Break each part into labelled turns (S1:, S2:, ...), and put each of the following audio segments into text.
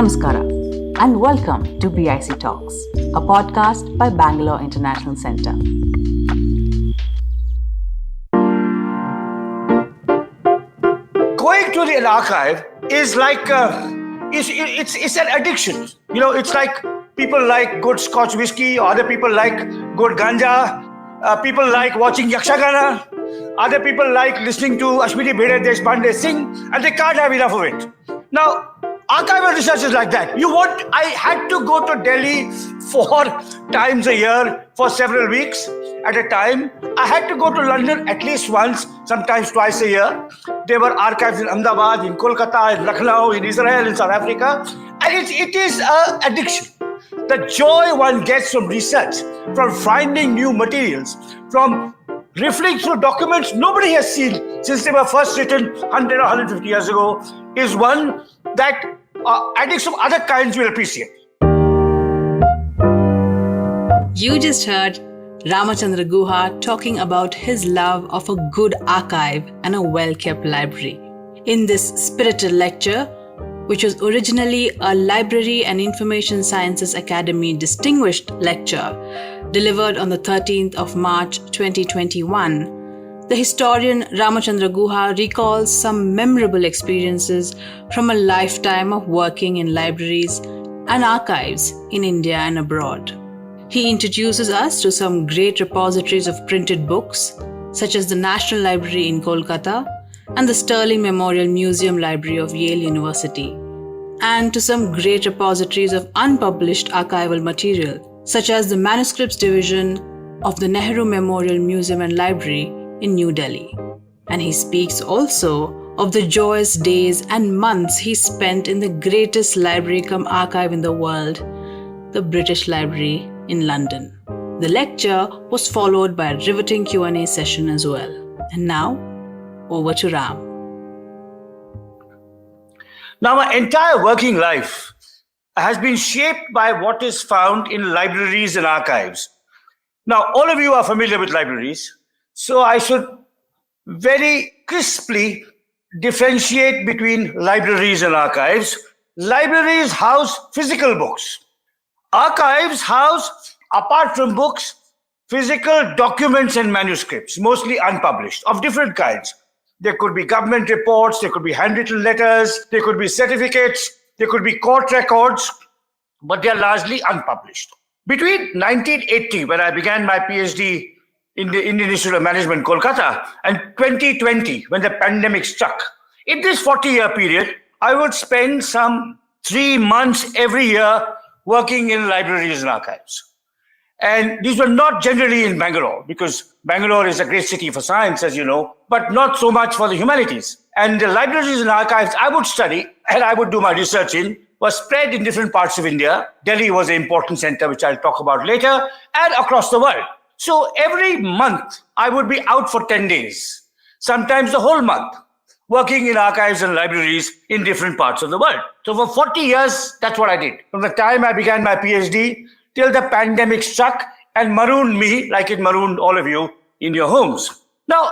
S1: Namaskara and welcome to BIC Talks, a podcast by Bangalore International Centre.
S2: Going to an archive is like it's an addiction. You know, it's like people like good Scotch whiskey, other people like good ganja, people like watching Yakshagana, other people like listening to Ashmiti Bhede Deshpande sing, and they can't have enough of it. Now, archival research is like that. I had to go to Delhi 4 times a year for several weeks at a time. I had to go to London at least once, sometimes twice a year. There were archives in Ahmedabad, in Kolkata, in Lucknow, in Israel, in South Africa. And it is an addiction. The joy one gets from research, from finding new materials, from riffling through documents nobody has seen since they were first written 100 or 150 years ago, is one that addicts of other kinds will appreciate.
S3: You just heard Ramachandra Guha talking about his love of a good archive and a well-kept library. In this spirited lecture, which was originally a Library and Information Sciences Academy Distinguished Lecture delivered on the 13th of March 2021, the historian Ramachandra Guha recalls some memorable experiences from a lifetime of working in libraries and archives in India and abroad. He introduces us to some great repositories of printed books, such as the National Library in Kolkata and the Sterling Memorial Museum Library of Yale University, and to some great repositories of unpublished archival material, such as the Manuscripts Division of the Nehru Memorial Museum and Library in New Delhi. And he speaks also of the joyous days and months he spent in the greatest library-cum-archive in the world, the British Library in London. The lecture was followed by a riveting Q&A session as well. And now, over to Ram.
S2: Now, my entire working life has been shaped by what is found in libraries and archives. Now, all of you are familiar with libraries, so I should very crisply differentiate between libraries and archives. Libraries house physical books. Archives house, apart from books, physical documents and manuscripts, mostly unpublished, of different kinds. There could be government reports, there could be handwritten letters, there could be certificates, there could be court records, but they are largely unpublished. Between 1980, when I began my PhD in the Indian Institute of Management, Kolkata, and 2020, when the pandemic struck, in this 40-year period, I would spend some 3 months every year working in libraries and archives. And these were not generally in Bangalore, because Bangalore is a great city for science, as you know, but not so much for the humanities. And the libraries and archives I would study and I would do my research in was spread in different parts of India. Delhi was an important center, which I'll talk about later, and across the world. So every month I would be out for 10 days, sometimes the whole month, working in archives and libraries in different parts of the world. So for 40 years, that's what I did. From the time I began my PhD till the pandemic struck and marooned me, like it marooned all of you, in your homes. Now,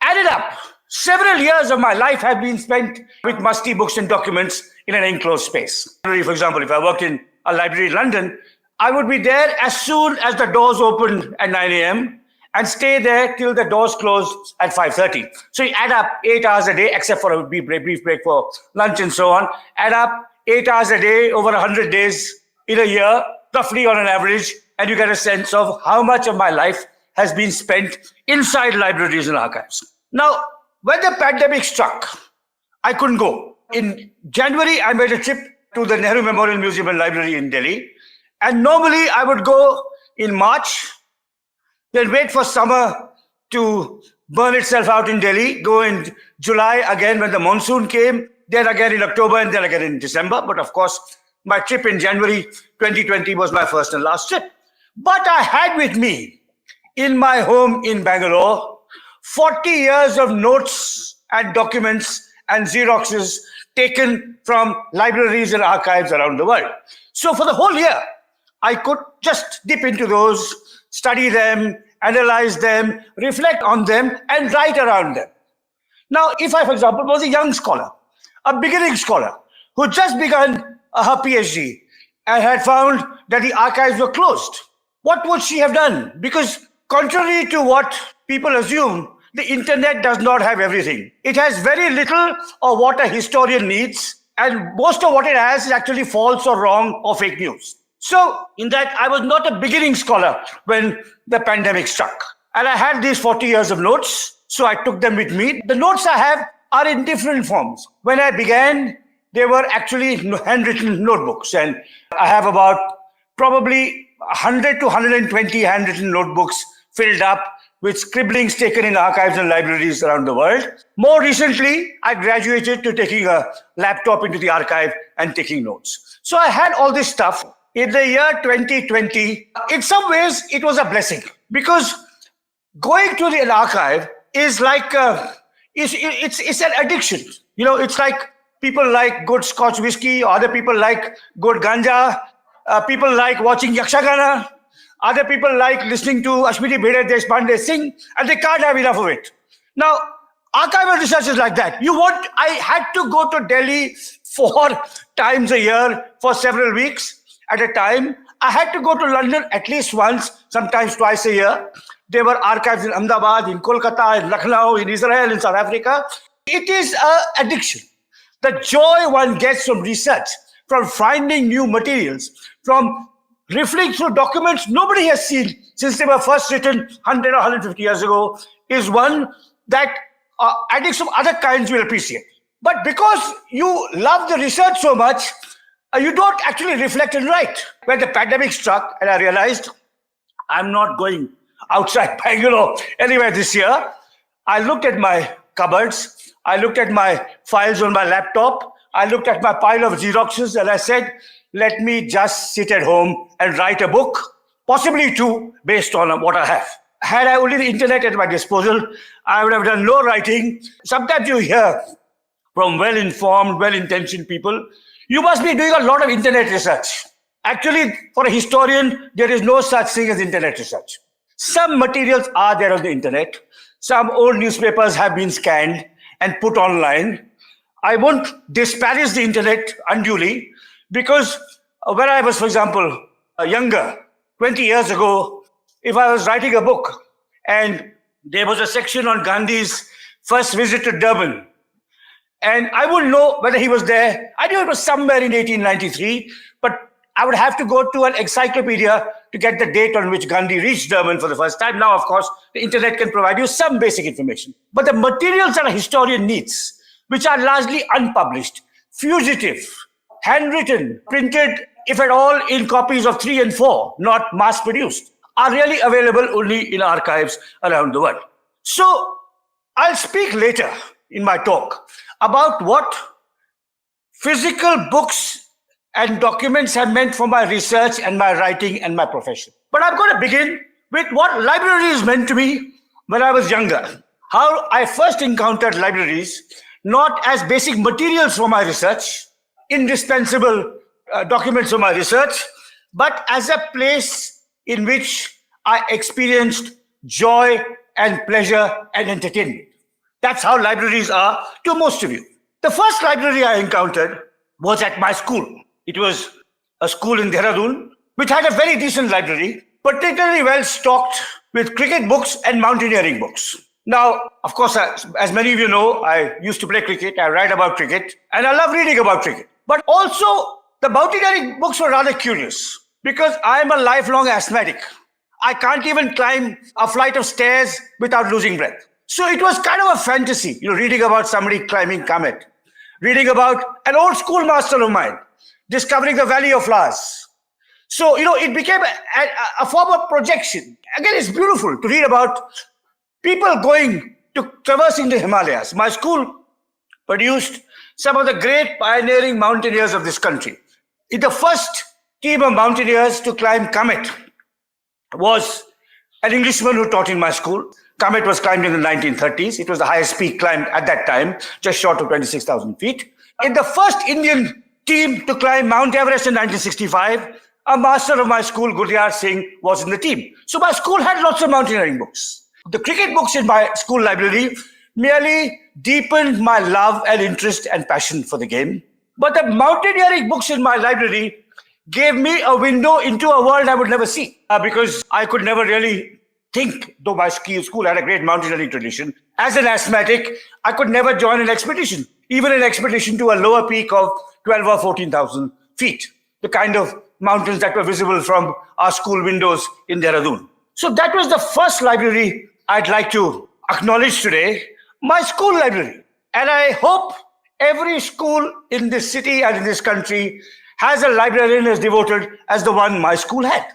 S2: added up, several years of my life have been spent with musty books and documents in an enclosed space. For example, if I worked in a library in London, I would be there as soon as the doors opened at 9 a.m. and stay there till the doors closed at 5:30. So you add up 8 hours a day, except for a brief break for lunch and so on. Add up 8 hours a day over 100 days in a year, roughly on an average, and you get a sense of how much of my life has been spent inside libraries and archives. Now, when the pandemic struck, I couldn't go. In January, I made a trip to the Nehru Memorial Museum and Library in Delhi. And normally I would go in March, then wait for summer to burn itself out in Delhi, go in July again when the monsoon came, then again in October, and then again in December. But of course, my trip in January 2020 was my first and last trip. But I had with me, in my home in Bangalore, 40 years of notes and documents and Xeroxes taken from libraries and archives around the world. So for the whole year, I could just dip into those, study them, analyze them, reflect on them, and write around them. Now, if I, for example, was a young scholar, a beginning scholar, who just began her PhD and had found that the archives were closed. What would she have done? Because contrary to what people assume, the internet does not have everything. It has very little of what a historian needs, and most of what it has is actually false or wrong or fake news. So in that, I was not a beginning scholar when the pandemic struck. And I had these 40 years of notes, so I took them with me. The notes I have are in different forms. When I began, they were actually handwritten notebooks, and I have about probably 100 to 120 handwritten notebooks filled up with scribblings taken in archives and libraries around the world. More recently, I graduated to taking a laptop into the archive and taking notes. So I had all this stuff. In the year 2020, in some ways, it was a blessing, because going to an archive is like, it's an addiction. You know, it's like people like good Scotch whiskey, or other people like good ganja, people like watching Yakshagana, other people like listening to Ashmiti Bhede Deshpande sing, and they can't have enough of it. Now, archival research is like that. I had to go to Delhi 4 times a year for several weeks at a time. I had to go to London at least once, sometimes twice a year. There were archives in Ahmedabad, in Kolkata, in Lucknow, in Israel, in South Africa. It is an addiction. The joy one gets from research, from finding new materials, from riffling through documents nobody has seen since they were first written 100 or 150 years ago, is one that addicts of other kinds will appreciate. But because you love the research so much, you don't actually reflect and write. When the pandemic struck and I realized I'm not going outside Bangalore anywhere this year, I looked at my cupboards, I looked at my files on my laptop, I looked at my pile of Xeroxes, and I said, let me just sit at home and write a book, possibly 2, based on what I have. Had I only the internet at my disposal, I would have done no writing. Sometimes you hear from well-informed, well-intentioned people, you must be doing a lot of internet research. Actually, for a historian, there is no such thing as internet research. Some materials are there on the internet. Some old newspapers have been scanned and put online. I won't disparage the internet unduly, because when I was, for example, younger, 20 years ago, if I was writing a book and there was a section on Gandhi's first visit to Durban, and I wouldn't know whether he was there. I knew it was somewhere in 1893, but I would have to go to an encyclopedia to get the date on which Gandhi reached Durban for the first time. Now, of course, the internet can provide you some basic information. But the materials that a historian needs, which are largely unpublished, fugitive, handwritten, printed, if at all, in copies of 3 and 4, not mass-produced, are really available only in archives around the world. So I'll speak later in my talk about what physical books and documents have meant for my research and my writing and my profession. But I'm going to begin with what libraries meant to me when I was younger. How I first encountered libraries, not as basic materials for my research, indispensable documents for my research, but as a place in which I experienced joy and pleasure and entertainment. That's how libraries are to most of you. The first library I encountered was at my school. It was a school in Dehradun, which had a very decent library, particularly well stocked with cricket books and mountaineering books. Now, of course, as many of you know, I used to play cricket, I write about cricket, and I love reading about cricket. But also, the mountaineering books were rather curious, because I'm a lifelong asthmatic. I can't even climb a flight of stairs without losing breath. So it was kind of a fantasy, reading about somebody climbing Comet, reading about an old schoolmaster of mine, discovering the Valley of Flowers. So, it became a form of projection. Again, it's beautiful to read about people traversing the Himalayas. My school produced some of the great pioneering mountaineers of this country. The first team of mountaineers to climb Comet was an Englishman who taught in my school. Comet was climbed in the 1930s. It was the highest peak climbed at that time, just short of 26,000 feet. In the first Indian team to climb Mount Everest in 1965, a master of my school, Gurdiar Singh, was in the team. So my school had lots of mountaineering books. The cricket books in my school library merely deepened my love and interest and passion for the game. But the mountaineering books in my library gave me a window into a world I would never see, because I could never really think, though my school had a great mountaineering tradition. As an asthmatic, I could never join an expedition, even an expedition to a lower peak of 12 or 14,000 feet, the kind of mountains that were visible from our school windows in Dehradun. So that was the first library I'd like to acknowledge today, my school library. And I hope every school in this city and in this country has a librarian as devoted as the one my school had.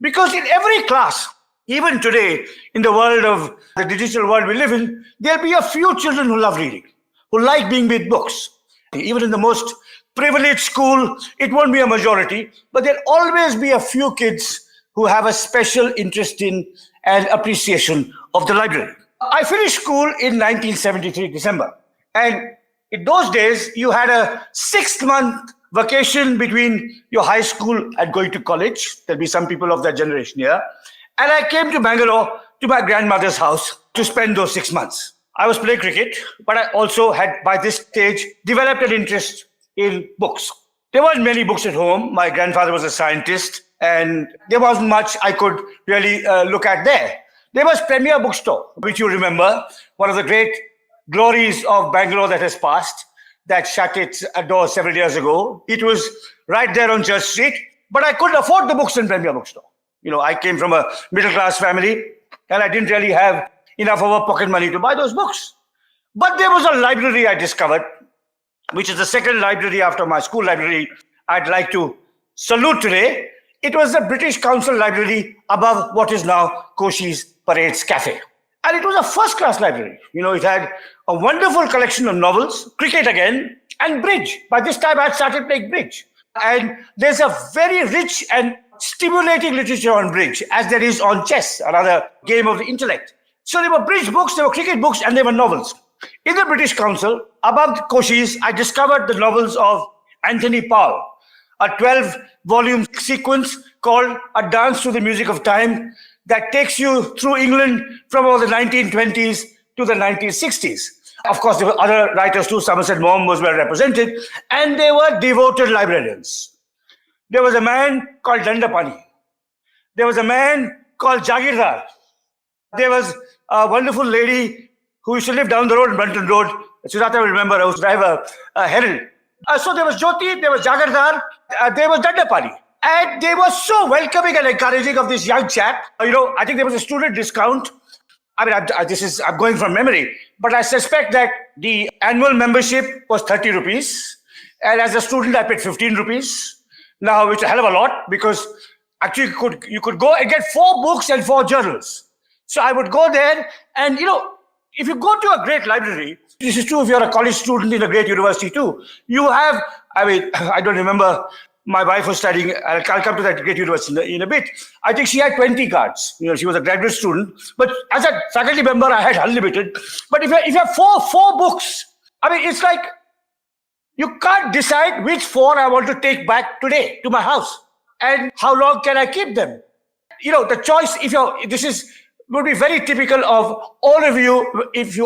S2: Because in every class, even today, in the world of the digital world we live in, there'll be a few children who love reading, who like being with books. Even in the most privileged school, it won't be a majority, but there'll always be a few kids who have a special interest in and appreciation of the library. I finished school in 1973, December. And in those days, you had a 6-month vacation between your high school and going to college. There'll be some people of that generation here. And I came to Bangalore to my grandmother's house to spend those 6 months. I was playing cricket, but I also had, by this stage, developed an interest in books. There weren't many books at home. My grandfather was a scientist, and there wasn't much I could really look at there. There was Premier Bookstore, which you remember, one of the great glories of Bangalore that has passed, that shut its doors several years ago. It was right there on Church Street, but I couldn't afford the books in Premier Bookstore. You know, I came from a middle-class family, and I didn't really have enough of a pocket money to buy those books. But there was a library I discovered, which is the second library after my school library I'd like to salute today. It was the British Council Library above what is now Koshi's Parades Cafe. And it was a first-class library. You know, it had a wonderful collection of novels, cricket again, and bridge. By this time, I had started playing bridge. And there's a very rich and stimulating literature on bridge, as there is on chess, another game of the intellect. So there were bridge books, there were cricket books, and there were novels. In the British Council, above Koshi's, I discovered the novels of Anthony Powell, a 12-volume sequence called A Dance to the Music of Time that takes you through England from all the 1920s to the 1960s. Of course, there were other writers too. Somerset Maugham was well represented, and they were devoted librarians. There was a man called Dandapani. There was a man called Jagirdar. There was a wonderful lady who used to live down the road, Brunton Road. Sujata will remember, I was driver, Herald. So there was Jyoti, there was Jagirdar, there was Dandapani. And they were so welcoming and encouraging of this young chap. You know, I think there was a student discount. I mean, I'm going from memory, but I suspect that the annual membership was 30 rupees. And as a student, I paid 15 rupees. Now, it's a hell of a lot, because actually you could go and get 4 books and 4 journals. So I would go there, and, you know, if you go to a great library, this is true if you're a college student in a great university too, you have, I mean, I don't remember, my wife was studying, I'll come to that great university in a bit. I think she had 20 cards. You know, she was a graduate student. But as a faculty member, I had unlimited. But if you have four books, I mean, it's like you can't decide which 4 I want to take back today to my house. And how long can I keep them? You know, the choice, would be very typical of all of you.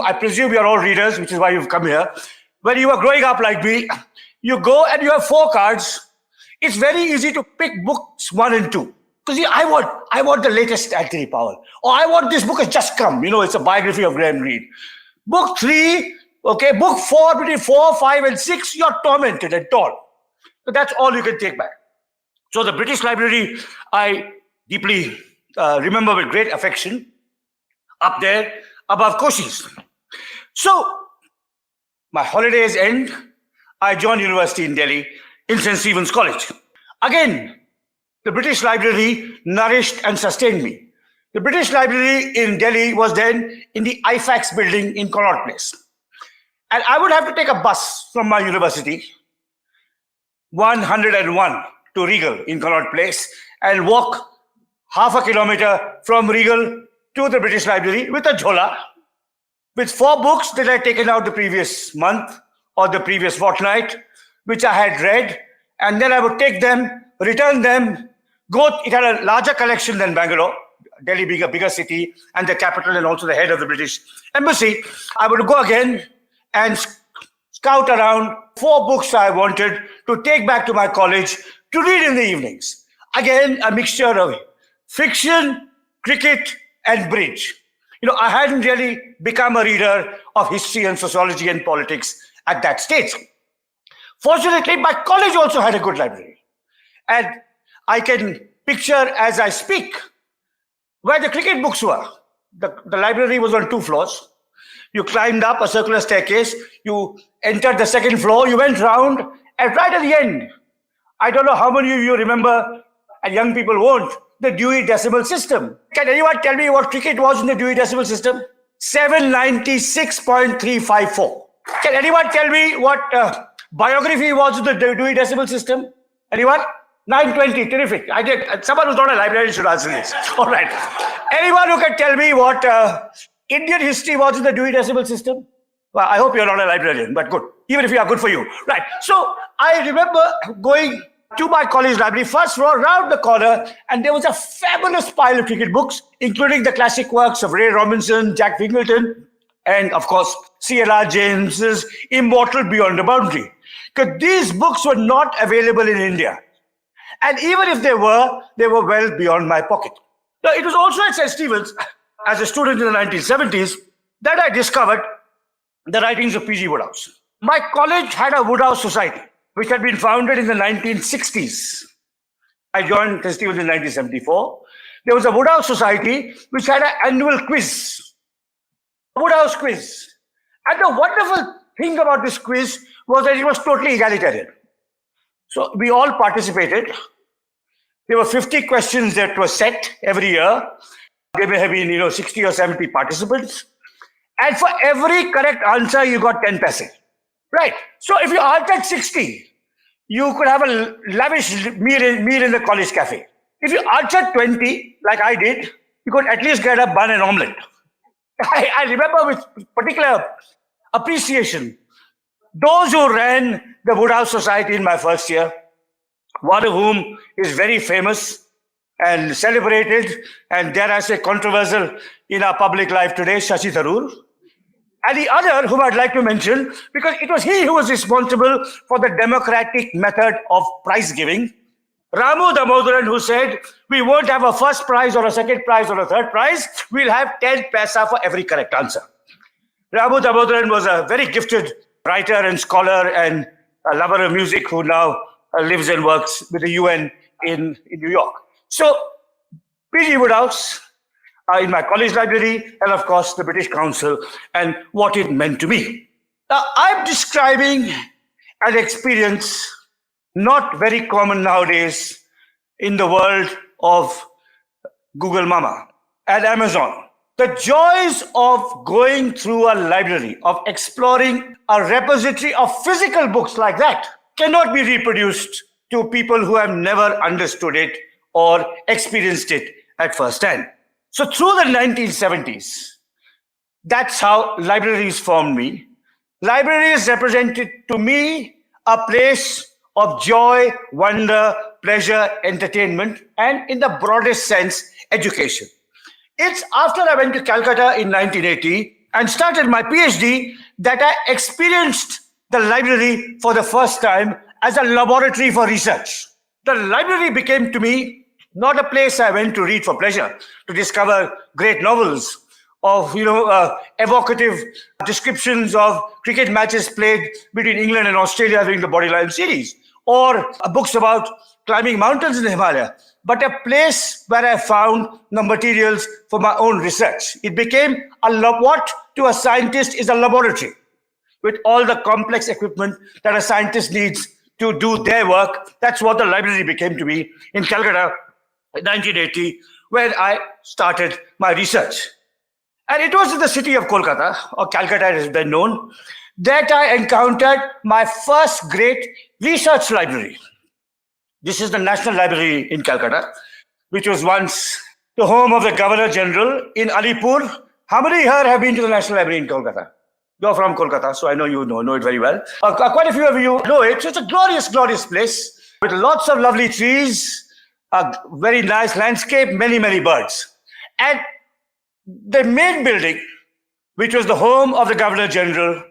S2: I presume you're all readers, which is why you've come here. When you were growing up like me, you go and you have 4 cards. It's very easy to pick books 1 and 2. Because I want the latest Anthony Powell. Or I want this book has just come. You know, it's a biography of Graham Greene. Book 3, okay, book 4, between 4, 5, and 6, you're tormented and torn. So that's all you can take back. So the British Library, I deeply remember with great affection, up there above Koshi's. So my holidays end. I joined university in Delhi in St. Stephen's College. Again, the British Library nourished and sustained me. The British Library in Delhi was then in the IFAX building in Connaught Place. And I would have to take a bus from my university, 101, to Regal in Connaught Place, and walk half a kilometer from Regal to the British Library with a jhola, with 4 books that I had taken out the previous month or the previous fortnight, which I had read, and then I would take them, return them, it had a larger collection than Bangalore, Delhi being a bigger city and the capital and also the head of the British Embassy. I would go again and scout around 4 books I wanted to take back to my college to read in the evenings. Again, a mixture of fiction, cricket, and bridge. I hadn't really become a reader of history and sociology and politics at that stage. Fortunately, my college also had a good library. And I can picture as I speak where the cricket books were. The library was on 2 floors. You climbed up a circular staircase, you entered the 2nd floor, you went round, and right at the end, I don't know how many of you remember, and young people won't, the Dewey Decimal System. Can anyone tell me what cricket was in the Dewey Decimal System? 796.354. Can anyone tell me what biography was in the Dewey Decimal System? Anyone? 920, terrific. I did. Someone who's not a librarian should answer this. All right. Anyone who can tell me what Indian history was in the Dewey Decimal System? Well, I hope you're not a librarian, but good. Even if you are, good for you. Right. So I remember going to my college library, first floor, round the corner, and there was a fabulous pile of cricket books, including the classic works of Ray Robinson, Jack Fingleton, and of course, C.L.R. James's Immortal Beyond the Boundary. Because these books were not available in India. And even if they were well beyond my pocket. Now, it was also at St. Stephen's, as a student in the 1970s, that I discovered the writings of Pg Woodhouse. My college had a Woodhouse Society, which had been founded in the 1960s. I joined St. Stephen's in 1974. There was a Woodhouse Society, which had an annual quiz, a Woodhouse quiz. And the wonderful thing about this quiz was that it was totally egalitarian. So we all participated. There were 50 questions that were set every year. There may have been, 60 or 70 participants. And for every correct answer, you got 10 paise. Right. So if you answered 60, you could have a lavish meal in the college cafe. If you answered 20, like I did, you could at least get a bun and omelette. I remember with particular appreciation those who ran the Woodhouse Society in my first year, one of whom is very famous and celebrated and, dare I say, controversial in our public life today, Shashi Tharoor. And the other whom I'd like to mention, because it was he who was responsible for the democratic method of prize giving, Ramu Damodaran, who said, we won't have a first prize or a second prize or a third prize, we'll have 10 paisa for every correct answer. Ramu Damodaran was a very gifted writer and scholar and a lover of music who now lives and works with the UN in New York. So, Pg Woodhouse in my college library, and of course the British Council, and what it meant to me. Now, I'm describing an experience not very common nowadays in the world of Google Mama and Amazon. The joys of going through a library, of exploring a repository of physical books like that, cannot be reproduced to people who have never understood it or experienced it at first hand. So through the 1970s, that's how libraries formed me. Libraries represented to me a place of joy, wonder, pleasure, entertainment, and in the broadest sense, education. It's after I went to Calcutta in 1980 and started my PhD that I experienced the library for the first time as a laboratory for research. The library became to me not a place I went to read for pleasure, to discover great novels of, evocative descriptions of cricket matches played between England and Australia during the Bodyline series, or books about climbing mountains in the Himalaya, but a place where I found the materials for my own research. It became what to a scientist is a laboratory, with all the complex equipment that a scientist needs to do their work. That's what the library became to me in Calcutta in 1980, where I started my research. And it was in the city of Kolkata, or Calcutta as it's been known, that I encountered my first great research library. This is the National Library in Calcutta, which was once the home of the Governor General in Alipur. How many here have been to the National Library in Kolkata? You're from Kolkata, so I know you know it very well. Quite a few of you know it. So it's a glorious, glorious place with lots of lovely trees, a very nice landscape, many, many birds. And the main building, which was the home of the Governor General,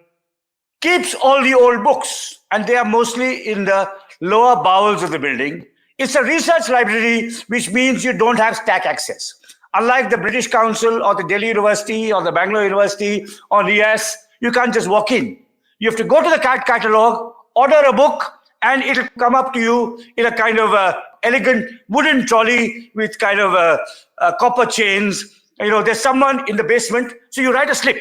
S2: keeps all the old books, and they are mostly in the lower bowels of the building. It's a research library, which means you don't have stack access. Unlike the British Council or the Delhi University or the Bangalore University or NIAS, you can't just walk in. You have to go to the catalog, order a book, and it'll come up to you in a kind of elegant wooden trolley with kind of copper chains. There's someone in the basement, so you write a slip.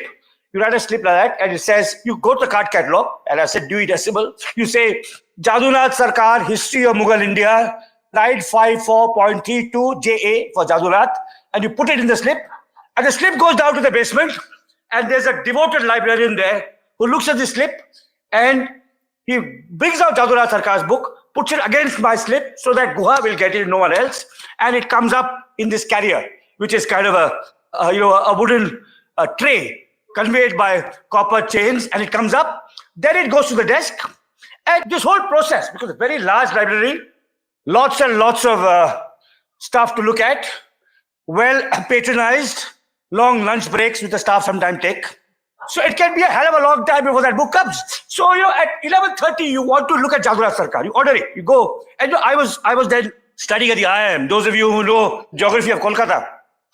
S2: You write a slip like that, and it says, you go to the card catalog, and I said Dewey Decimal. You say, Jadunath Sarkar, History of Mughal India, Guide 54.32 JA for Jadunath, and you put it in the slip, and the slip goes down to the basement, and there's a devoted librarian there who looks at the slip, and he brings out Jadunath Sarkar's book, puts it against my slip so that Guha will get it, no one else, and it comes up in this carrier, which is kind of a wooden tray conveyed by copper chains, and it comes up. Then it goes to the desk, and this whole process, because it's a very large library, lots and lots of stuff to look at, well patronized, long lunch breaks which the staff sometimes take. So it can be a hell of a long time before that book comes. So at 11:30 you want to look at Jadunath Sarkar. You order it, you go. And I was then studying at the IIM. Those of you who know geography of Kolkata,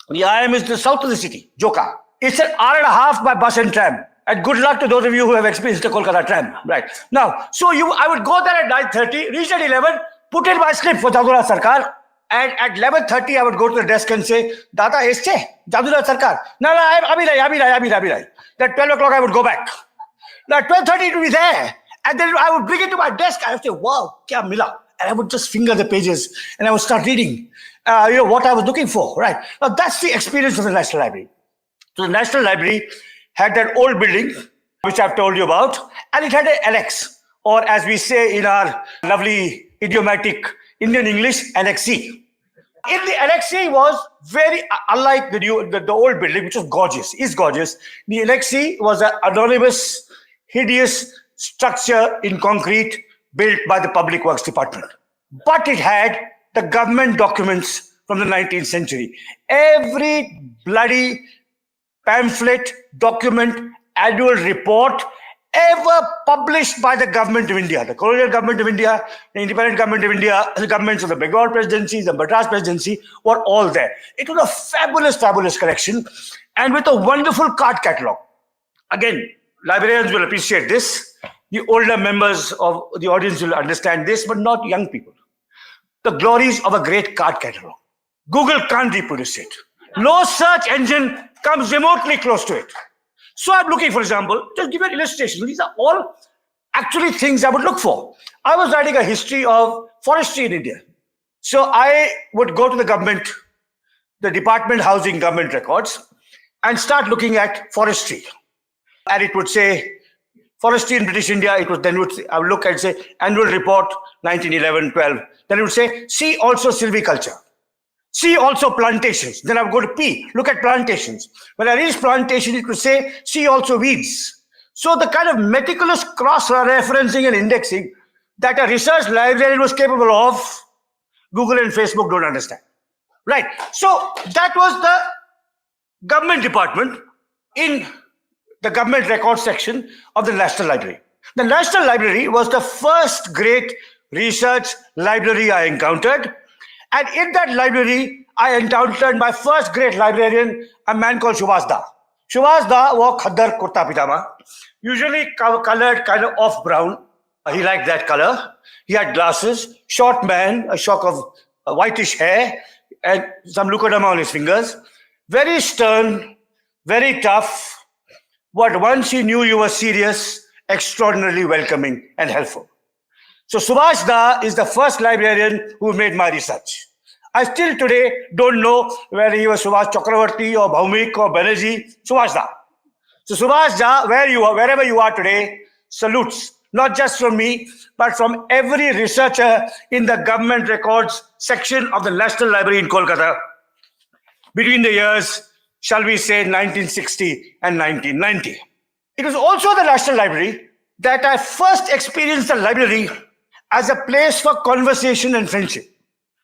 S2: the IIM is the south of the city, Joka. It's an hour and a half by bus and tram. And good luck to those of you who have experienced the Kolkata tram. Right. Now, so I would go there at 9:30, reach at 11, put in my slip for Jadunath Sarkar. And at 11:30, I would go to the desk and say, Dada, este, Jadunath Sarkar. No, Abhirai. At 12 o'clock, I would go back. Now, at 12:30, it would be there. And then I would bring it to my desk. I would say, wow, kya mila? And I would just finger the pages and I would start reading, what I was looking for, right? Now, that's the experience of the National Library. So the National Library had that old building, which I've told you about, and it had an annex, or as we say in our lovely idiomatic Indian English, annexee. In the annexee was very, unlike the old building, which was gorgeous, the annexee was an anonymous, hideous structure in concrete built by the Public Works Department. But it had the government documents from the 19th century. Every bloody pamphlet, document, annual report ever published by the government of India, the colonial government of India, the independent government of India, the governments of the Bengal presidency, the Madras presidency, were all there. It was a fabulous collection, and with a wonderful card catalog. Again, librarians will appreciate this. The older members of the audience will understand this, but not young people. The glories of a great card catalog. Google can't reproduce it. No search engine comes remotely close to it. So I'm looking, for example, just give you an illustration. These are all actually things I would look for. I was writing a history of forestry in India. So I would go to the government, the department housing government records, and start looking at forestry. And it would say, forestry in British India, I would look and say, annual report, 1911-12. Then it would say, see also silviculture. See also plantations. Then I would go to P, look at plantations. When I reach plantation, it would say, see also weeds. So the kind of meticulous cross-referencing and indexing that a research librarian was capable of, Google and Facebook don't understand. Right. So that was the government department in the government record section of the National Library. The National Library was the first great research library I encountered. And in that library, I encountered my first great librarian, a man called Subhash Da. Subhash Da wore khaddar kurta pajama, usually colored kind of off brown. He liked that color. He had glasses, short man, a shock of whitish hair, and some leukodama on his fingers. Very stern, very tough. But once he knew you were serious, extraordinarily welcoming and helpful. So Subhash Da is the first librarian who made my research. I still today don't know whether he was Subhash Chakravarti or Bhaumik or Banerjee. Subhash Da. So Subhash Da, wherever you are today, salutes, not just from me, but from every researcher in the government records section of the National Library in Kolkata between the years, shall we say, 1960 and 1990. It was also the National Library that I first experienced the library as a place for conversation and friendship.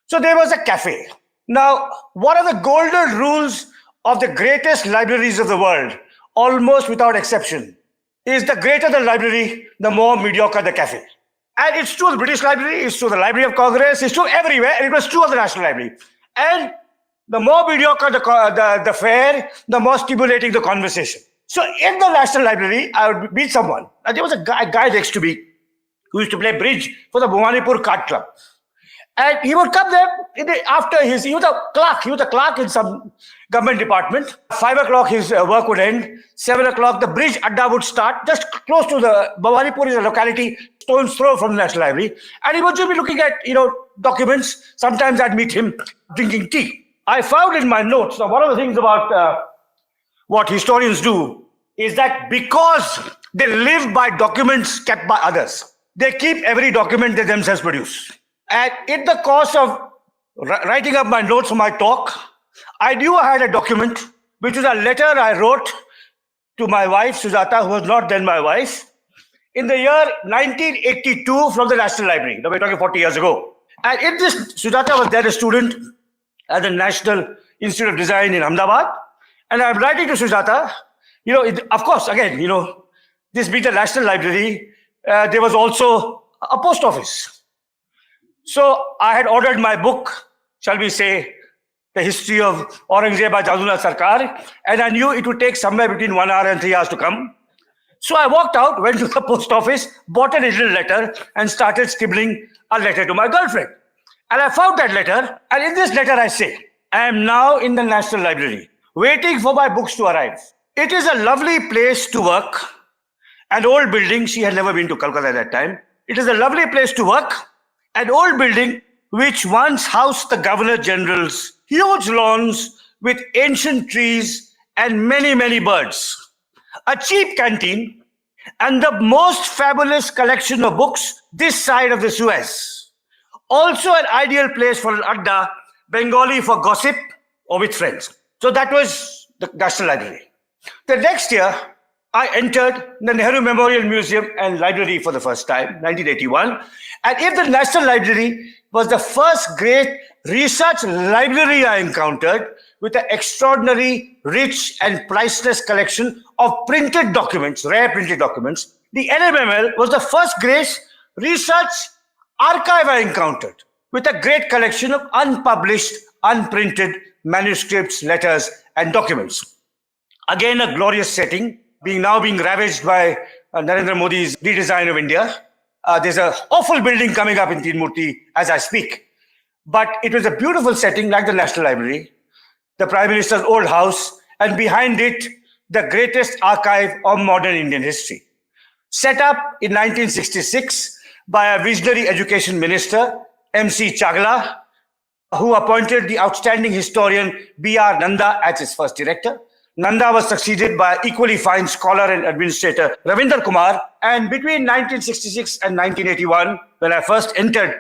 S2: So there was a cafe. Now, what are the golden rules of the greatest libraries of the world? Almost without exception, is the greater the library, the more mediocre the cafe. And it's true of the British Library, it's true of the Library of Congress, it's true everywhere, and it was true of the National Library. And the more mediocre the fare, the more stimulating the conversation. So in the National Library, I would meet someone. And there was a guy next to me who used to play bridge for the Bhuvanipur Card Club. And he would come there he was a clerk in some government department. 5 o'clock his work would end. 7 o'clock the bridge adda would start, just close to the Bhuvanipur is a locality, stone's throw from the National Library. And he would just be looking at, documents. Sometimes I'd meet him drinking tea. I found in my notes, now one of the things about what historians do is that because they live by documents kept by others, they keep every document they themselves produce. And in the course of writing up my notes for my talk, I knew I had a document, which was a letter I wrote to my wife, Sujata, who was not then my wife, in the year 1982 from the National Library. Now we're talking 40 years ago. And in this, Sujata was then a student at the National Institute of Design in Ahmedabad. And I'm writing to Sujata, of course, again, this being the National Library, there was also a post office. So I had ordered my book, shall we say, The History of Aurangzeb by Jadullah Sarkar, and I knew it would take somewhere between 1 hour and 3 hours to come. So I walked out, went to the post office, bought a little letter, and started scribbling a letter to my girlfriend. And I found that letter, and in this letter I say, I am now in the National Library, waiting for my books to arrive. It is a lovely place to work. An old building, she had never been to Calcutta at that time. It is a lovely place to work. An old building which once housed the Governor General's huge lawns with ancient trees and many, many birds. A cheap canteen and the most fabulous collection of books this side of the Suez. Also an ideal place for an adda, Bengali for gossip or with friends. So that was the National Library. The next year, I entered the Nehru Memorial Museum and Library for the first time, 1981. And if the National Library was the first great research library I encountered with an extraordinary, rich and priceless collection of printed documents, rare printed documents, the NMML was the first great research archive I encountered with a great collection of unpublished, unprinted manuscripts, letters and documents. Again, a glorious setting, now being ravaged by Narendra Modi's redesign of India. There's an awful building coming up in Tirmurti as I speak. But it was a beautiful setting like the National Library, the Prime Minister's old house, and behind it, the greatest archive of modern Indian history. Set up in 1966 by a visionary education minister, M.C. Chagla, who appointed the outstanding historian B.R. Nanda as his first director. Nanda was succeeded by equally fine scholar and administrator Ravinder Kumar. And between 1966 and 1981, when I first entered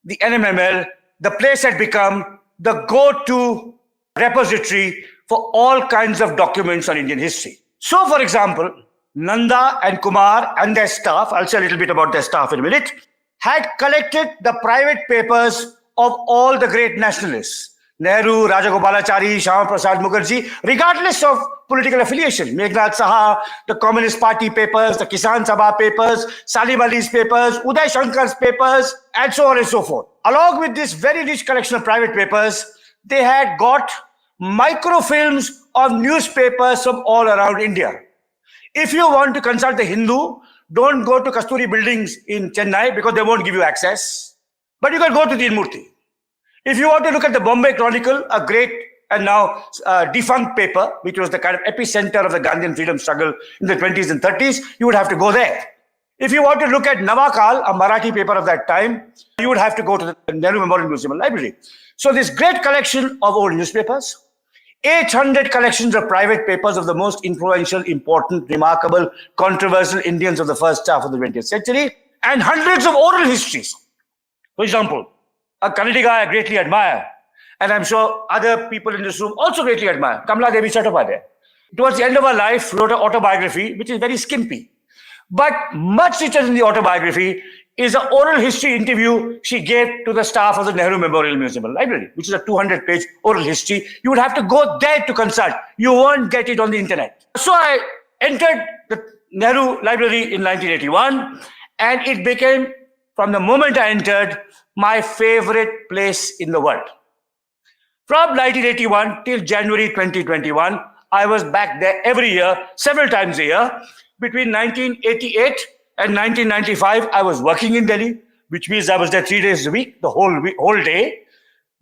S2: the NMML, the place had become the go-to repository for all kinds of documents on Indian history. So, for example, Nanda and Kumar and their staff, I'll say a little bit about their staff in a minute, had collected the private papers of all the great nationalists. Nehru, Rajagopalachari, Shyama Prasad Mukherjee, regardless of political affiliation. Meghnad Saha, the Communist Party papers, the Kisan Sabha papers, Salim Ali's papers, Uday Shankar's papers, and so on and so forth. Along with this very rich collection of private papers, they had got microfilms of newspapers from all around India. If you want to consult the Hindu, don't go to Kasturi buildings in Chennai because they won't give you access. But you can go to Tirmurti. If you want to look at the Bombay Chronicle, a great and now defunct paper, which was the kind of epicenter of the Gandhian freedom struggle in the 20s and 30s, you would have to go there. If you want to look at Navakal, a Marathi paper of that time, you would have to go to the Nehru Memorial Museum and Library. So this great collection of old newspapers, 800 collections of private papers of the most influential, important, remarkable, controversial Indians of the first half of the 20th century, and hundreds of oral histories. For example, a Kannadiga I greatly admire, and I'm sure other people in this room also greatly admire, Kamala Devi Chattopadhyay. Towards the end of her life, wrote an autobiography, which is very skimpy. But much richer than the autobiography is an oral history interview she gave to the staff of the Nehru Memorial Museum and Library, which is a 200-page oral history. You would have to go there to consult. You won't get it on the internet. So I entered the Nehru Library in 1981, and it became, from the moment I entered, my favorite place in the world. From 1981 till January 2021, I was back there every year, several times a year. Between 1988 and 1995, I was working in Delhi, which means I was there 3 days a week, the whole day.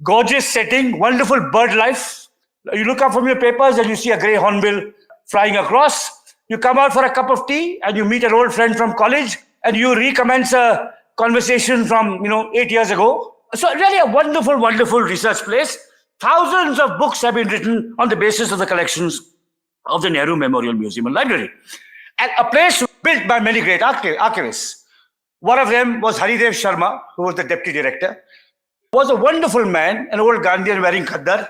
S2: Gorgeous setting, wonderful bird life. You look up from your papers and you see a grey hornbill flying across. You come out for a cup of tea and you meet an old friend from college and you recommence a conversation from 8 years ago. So really a wonderful, wonderful research place. Thousands of books have been written on the basis of the collections of the Nehru Memorial Museum and Library. And a place built by many great archivists. One of them was Haridev Sharma, who was the deputy director. Was a wonderful man, an old Gandhian wearing khaddar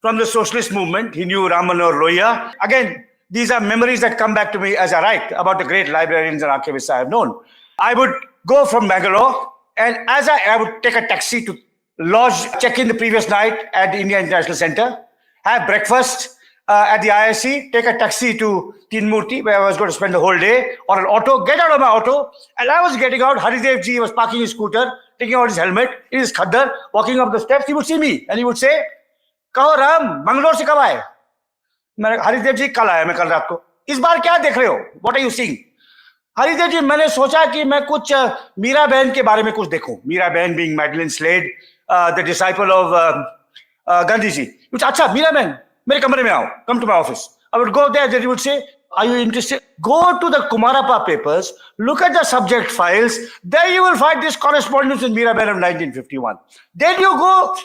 S2: from the socialist movement. He knew Ram Manohar Lohia. Again, these are memories that come back to me as I write about the great librarians and archivists I have known. I would go from Bangalore, and as I would take a taxi to lodge, check in the previous night at the India International Center, have breakfast at the IIC, take a taxi to Teen Murti, where I was going to spend the whole day, or an auto, get out of my auto, and I was getting out. Haridev ji was parking his scooter, taking out his helmet, in his khaddar, walking up the steps. He would see me, and he would say, "Kaho Ram, Bangalore se kab aaye?" Haridev ji, kal aaya, main kal raat ko. Is baar kya dekh rahe ho? What are you seeing? Haridev जी, मैंने सोचा कि मैं कुछ मीरा बहन के बारे में कुछ देखूं. मीरा बहन being Madeline Slade, the disciple of Gandhi ji. Which, अच्छा, मीरा बहन, मेरे कमरे में आओ. Come to my office. I would go there. Then he would say, "Are you interested? Go to the Kumarappa papers. Look at the subject files. There you will find this correspondence with Meera Bain of 1951. Then you go.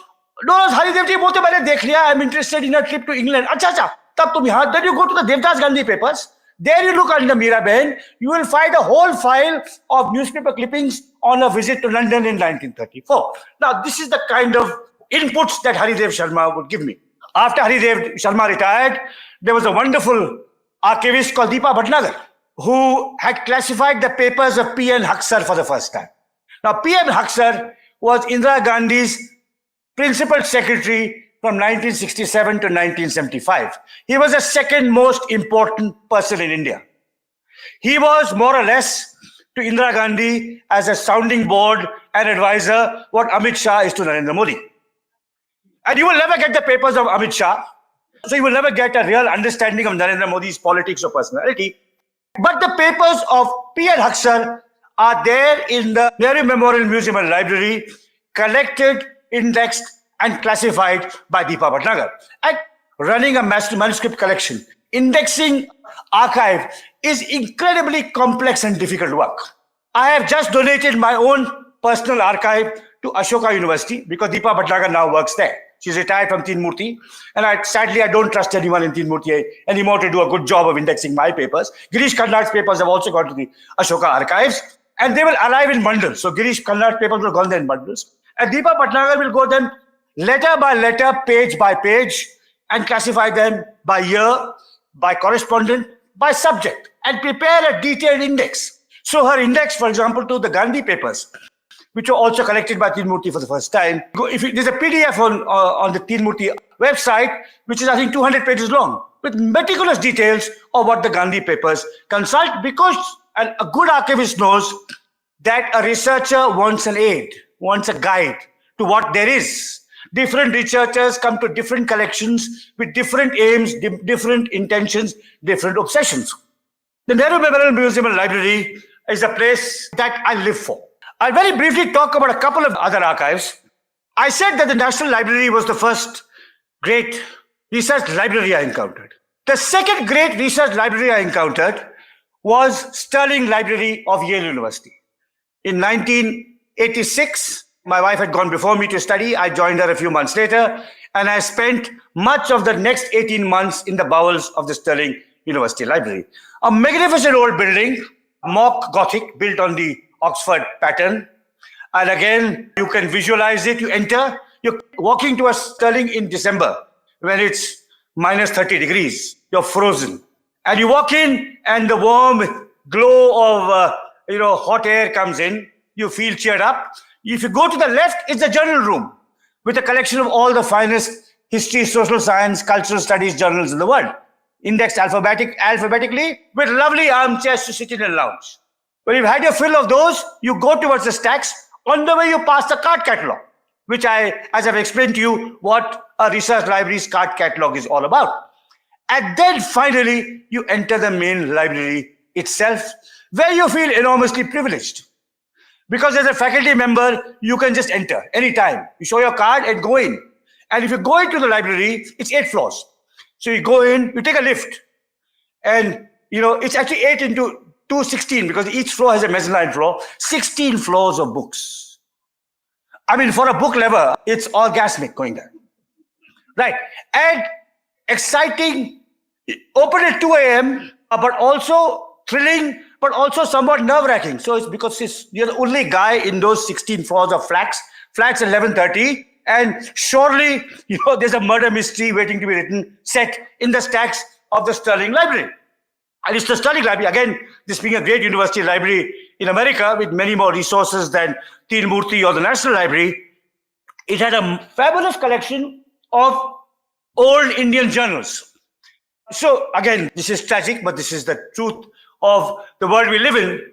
S2: No, Haridev ji, बोलते मैंने देख लिया. I'm interested in a trip to England. अच्छा, तब तुम यहाँ. Then you go to the Devdas Gandhi papers. There you look under Meera Bain, you will find a whole file of newspaper clippings on a visit to London in 1934. Now, this is the kind of inputs that Haridev Sharma would give me. After Haridev Sharma retired, there was a wonderful archivist called Deepa Bhatnagar, who had classified the papers of P.N. Haksar for the first time. Now, P.N. Haksar was Indira Gandhi's principal secretary from 1967 to 1975. He was the second most important person in India. He was more or less to Indira Gandhi as a sounding board and advisor what Amit Shah is to Narendra Modi. And you will never get the papers of Amit Shah, so you will never get a real understanding of Narendra Modi's politics or personality. But the papers of P.N. Haksar are there in the Nehru Memorial Museum and Library, collected, indexed, and classified by Deepa Bhatnagar. And running a manuscript collection, indexing archive is incredibly complex and difficult work. I have just donated my own personal archive to Ashoka University because Deepa Bhatnagar now works there. She's retired from Teen Murti, and sadly I don't trust anyone in Teen Murti anymore to do a good job of indexing my papers. Girish Karnad's papers have also gone to the Ashoka archives, and they will arrive in bundles. So Girish Karnad's papers will go there in bundles, and Deepa Bhatnagar will go them letter by letter, page by page, and classify them by year, by correspondent, by subject, and prepare a detailed index. So her index, for example, to the Gandhi Papers, which were also collected by Teen Murti for the first time. There's a PDF on the Teen Murti website, which is, I think, 200 pages long, with meticulous details of what the Gandhi Papers consult, because a good archivist knows that a researcher wants an aid, wants a guide to what there is. Different researchers come to different collections with different aims, different intentions, different obsessions. The Nehru Memorial Museum and Library is a place that I live for. I'll very briefly talk about a couple of other archives. I said that the National Library was the first great research library I encountered. The second great research library I encountered was Sterling Library of Yale University. In 1986, my wife had gone before me to study. I joined her a few months later, and I spent much of the next 18 months in the bowels of the Sterling University Library. A magnificent old building, mock Gothic, built on the Oxford pattern. And again, you can visualize it. You enter, you're walking to a Sterling in December when it's minus 30 degrees. You're frozen. And you walk in and the warm glow of hot air comes in. You feel cheered up. If you go to the left, it's the journal room with a collection of all the finest history, social science, cultural studies journals in the world. indexed alphabetically, with lovely armchairs to sit in and lounge. When you've had your fill of those, you go towards the stacks. On the way, you pass the card catalog, which as I've explained to you, what a research library's card catalog is all about. And then finally, you enter the main library itself, where you feel enormously privileged. Because as a faculty member, you can just enter anytime. You show your card and go in. And if you go into the library, it's 8 floors. So you go in, you take a lift. And, it's actually 8 into 216 because each floor has a mezzanine floor. 16 floors of books. I mean, for a book lover, it's orgasmic going there. Right. And exciting, open at 2 a.m., but also thrilling, but also somewhat nerve-wracking. So it's because you're the only guy in those 16 floors of flats at 11:30, and surely, there's a murder mystery waiting to be written, set in the stacks of the Sterling Library. And it's the Sterling Library, again, this being a great university library in America with many more resources than Teen Murti or the National Library. It had a fabulous collection of old Indian journals. So again, this is tragic, but this is the truth of the world we live in,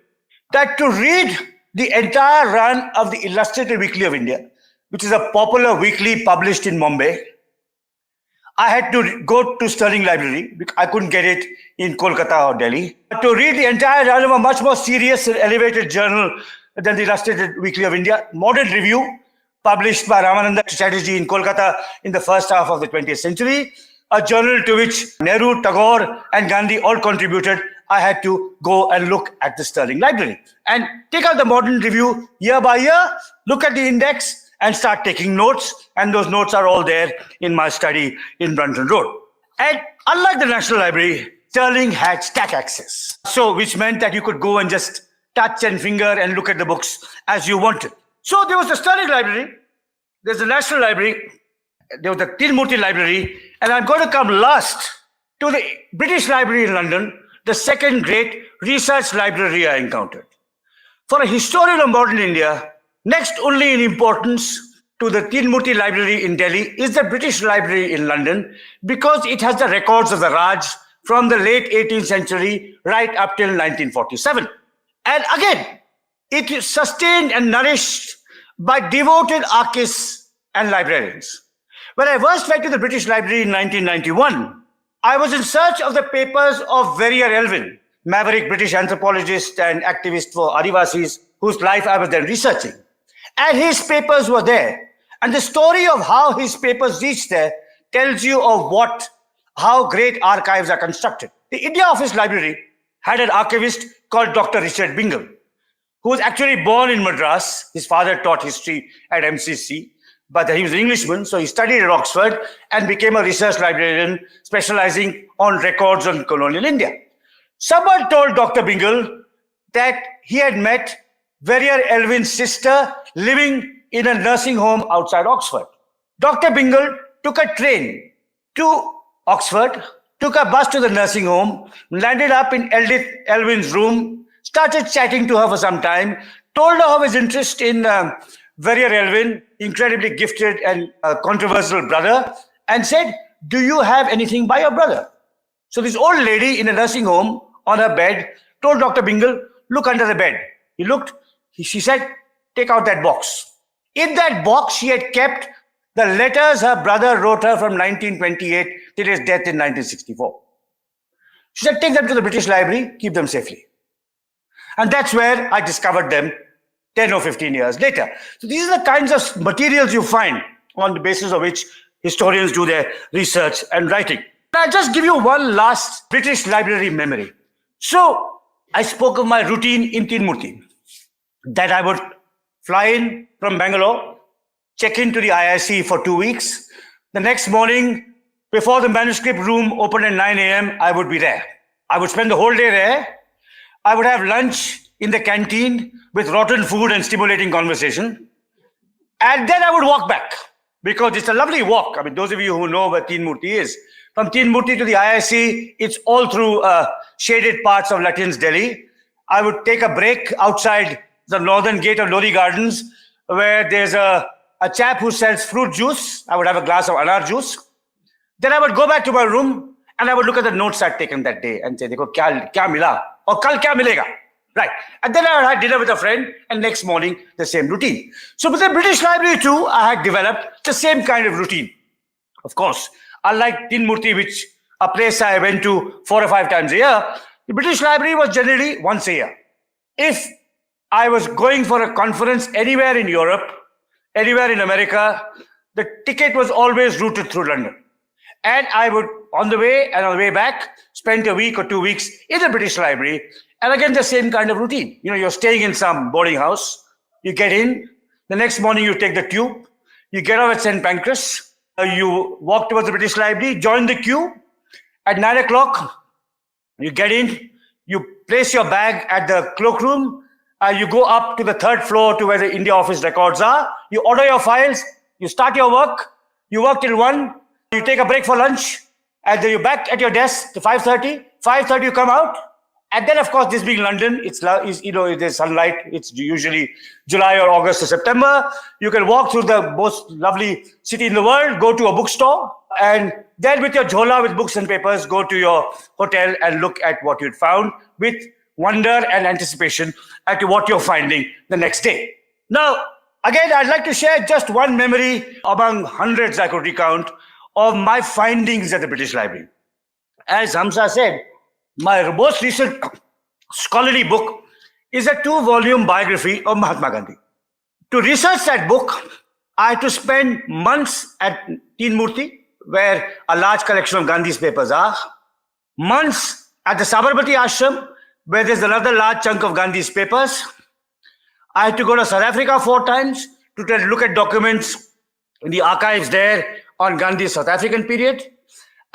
S2: that to read the entire run of the Illustrated Weekly of India, which is a popular weekly published in Mumbai, I had to go to Sterling Library because I couldn't get it in Kolkata or Delhi. To read the entire run of a much more serious and elevated journal than the Illustrated Weekly of India, Modern Review, published by Ramananda Chatterjee in Kolkata in the first half of the 20th century, a journal to which Nehru, Tagore, and Gandhi all contributed, I had to go and look at the Sterling Library and take out the Modern Review year by year, look at the index, and start taking notes. And those notes are all there in my study in Brunton Road. And unlike the National Library, Sterling had stack access. So, which meant that you could go and just touch and finger and look at the books as you wanted. So there was the Sterling Library, there's the National Library, there was the Teen Murti Library, and I'm going to come last to the British Library in London, the second great research library I encountered. For a historian of modern India, next only in importance to the Teen Murti Library in Delhi is the British Library in London, because it has the records of the Raj from the late 18th century right up till 1947. And again, it is sustained and nourished by devoted archivists and librarians. When I first went to the British Library in 1991, I was in search of the papers of Verrier Elwin, maverick British anthropologist and activist for Adivasis, whose life I was then researching. And his papers were there. And the story of how his papers reached there tells you of how great archives are constructed. The India Office Library had an archivist called Dr. Richard Bingham, who was actually born in Madras. His father taught history at MCC, but he was an Englishman, so he studied at Oxford and became a research librarian specializing on records on colonial India. Someone told Dr. Bingham that he had met Verrier Elwin's sister living in a nursing home outside Oxford. Dr. Bingham took a train to Oxford, took a bus to the nursing home, landed up in Edith Elwin's room, started chatting to her for some time, told her of his interest in Verrier Elwin, incredibly gifted and controversial brother, and said, "Do you have anything by your brother?" So this old lady in a nursing home on her bed told Dr. Bingham, "Look under the bed." He looked, she said, "Take out that box." In that box, she had kept the letters her brother wrote her from 1928 till his death in 1964. She said, "Take them to the British Library, keep them safely." And that's where I discovered them 10 or 15 years later. So these are the kinds of materials you find on the basis of which historians do their research and writing. I'll just give you one last British Library memory. So I spoke of my routine in Teen Murti, that I would fly in from Bangalore, check into the IIC for 2 weeks. The next morning, before the manuscript room opened at 9 a.m., I would be there. I would spend the whole day there. I would have lunch in the canteen with rotten food and stimulating conversation. And then I would walk back, because it's a lovely walk. I mean, those of you who know where Teen Murti is, from Teen Murti to the IIC, it's all through shaded parts of Lutyens, Delhi. I would take a break outside the northern gate of Lori Gardens, where there's a chap who sells fruit juice. I would have a glass of anar juice. Then I would go back to my room And I would look at the notes I'd taken that day and say, "Dekho, kya mila? Or kal kya milega?" Right. And then I would have dinner with a friend, and next morning, the same routine. So with the British Library too, I had developed the same kind of routine. Of course, unlike Tin Murti, which a place I went to 4 or 5 times a year, the British Library was generally once a year. If I was going for a conference anywhere in Europe, anywhere in America, the ticket was always routed through London. And I would, on the way and on the way back, spend a week or 2 weeks in the British Library. And again, the same kind of routine. You're staying in some boarding house. You get in. The next morning, you take the tube. You get off at St. Pancras. You walk towards the British Library, join the queue. At 9 o'clock, you get in. You place your bag at the cloakroom. You go up to the 3rd floor to where the India Office records are. You order your files. You start your work. You work till 1. You take a break for lunch. And then you're back at your desk to 5:30. 5:30, you come out. And then, of course, this being London, there's sunlight. It's usually July or August or September. You can walk through the most lovely city in the world, go to a bookstore, and then with your jhola with books and papers, go to your hotel and look at what you'd found with wonder and anticipation at what you're finding the next day. Now, again, I'd like to share just one memory among hundreds I could recount of my findings at the British Library. As Hamza said, my most recent scholarly book is a 2-volume biography of Mahatma Gandhi. To research that book, I had to spend months at Teen Murti, where a large collection of Gandhi's papers are, months at the Sabarmati Ashram, where there's another large chunk of Gandhi's papers. I had to go to South Africa 4 times to look at documents in the archives there on Gandhi's South African period.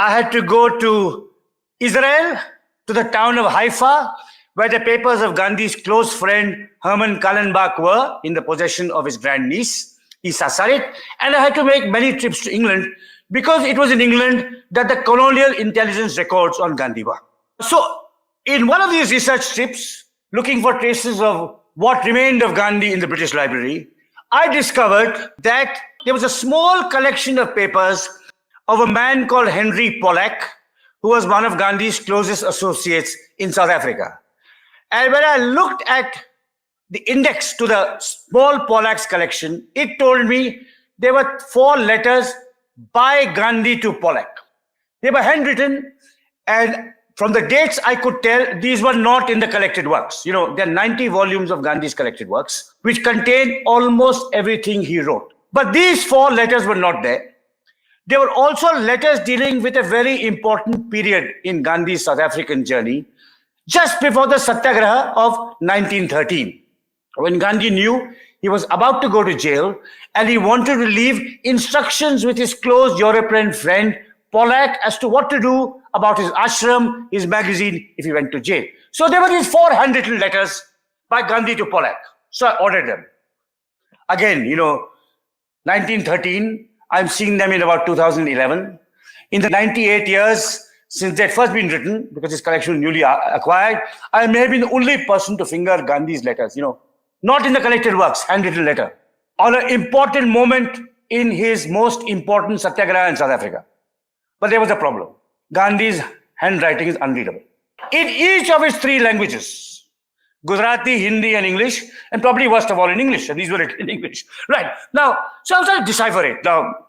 S2: I had to go to Israel, to the town of Haifa, where the papers of Gandhi's close friend Herman Kallenbach were in the possession of his grandniece, Isa Sarit. And I had to make many trips to England because it was in England that the colonial intelligence records on Gandhi were. So, in one of these research trips, looking for traces of what remained of Gandhi in the British Library, I discovered that there was a small collection of papers of a man called Henry Pollack, who was one of Gandhi's closest associates in South Africa. And when I looked at the index to the small Pollack's collection, it told me there were 4 letters by Gandhi to Pollack. They were handwritten, and from the dates I could tell these were not in the collected works. There are 90 volumes of Gandhi's collected works, which contain almost everything he wrote. But these 4 letters were not there. There were also letters dealing with a very important period in Gandhi's South African journey, just before the Satyagraha of 1913, when Gandhi knew he was about to go to jail and he wanted to leave instructions with his close European friend Pollack as to what to do about his ashram, his magazine, if he went to jail. So there were these 4 handwritten letters by Gandhi to Pollack. So I ordered them. Again, 1913, I'm seeing them in about 2011. In the 98 years since they had first been written, because his collection was newly acquired, I may have been the only person to finger Gandhi's letters, not in the collected works, handwritten letter, on an important moment in his most important Satyagraha in South Africa. But there was a problem. Gandhi's handwriting is unreadable. In each of his 3 languages, Gujarati, Hindi, and English, and probably worst of all in English, and these were written in English. Right. Now, so I was trying to decipher it. Now,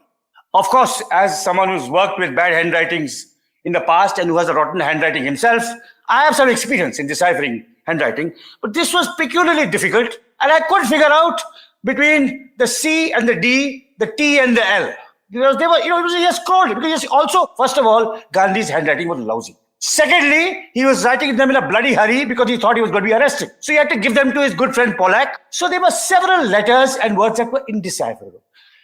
S2: of course, as someone who's worked with bad handwritings in the past and who has a rotten handwriting himself, I have some experience in deciphering handwriting, but this was peculiarly difficult, and I couldn't figure out between the C and the D, the T and the L. Because they were, it was just scrolled. Because also, first of all, Gandhi's handwriting was lousy. Secondly, he was writing them in a bloody hurry because he thought he was going to be arrested. So he had to give them to his good friend Pollack. So there were several letters and words that were indecipherable.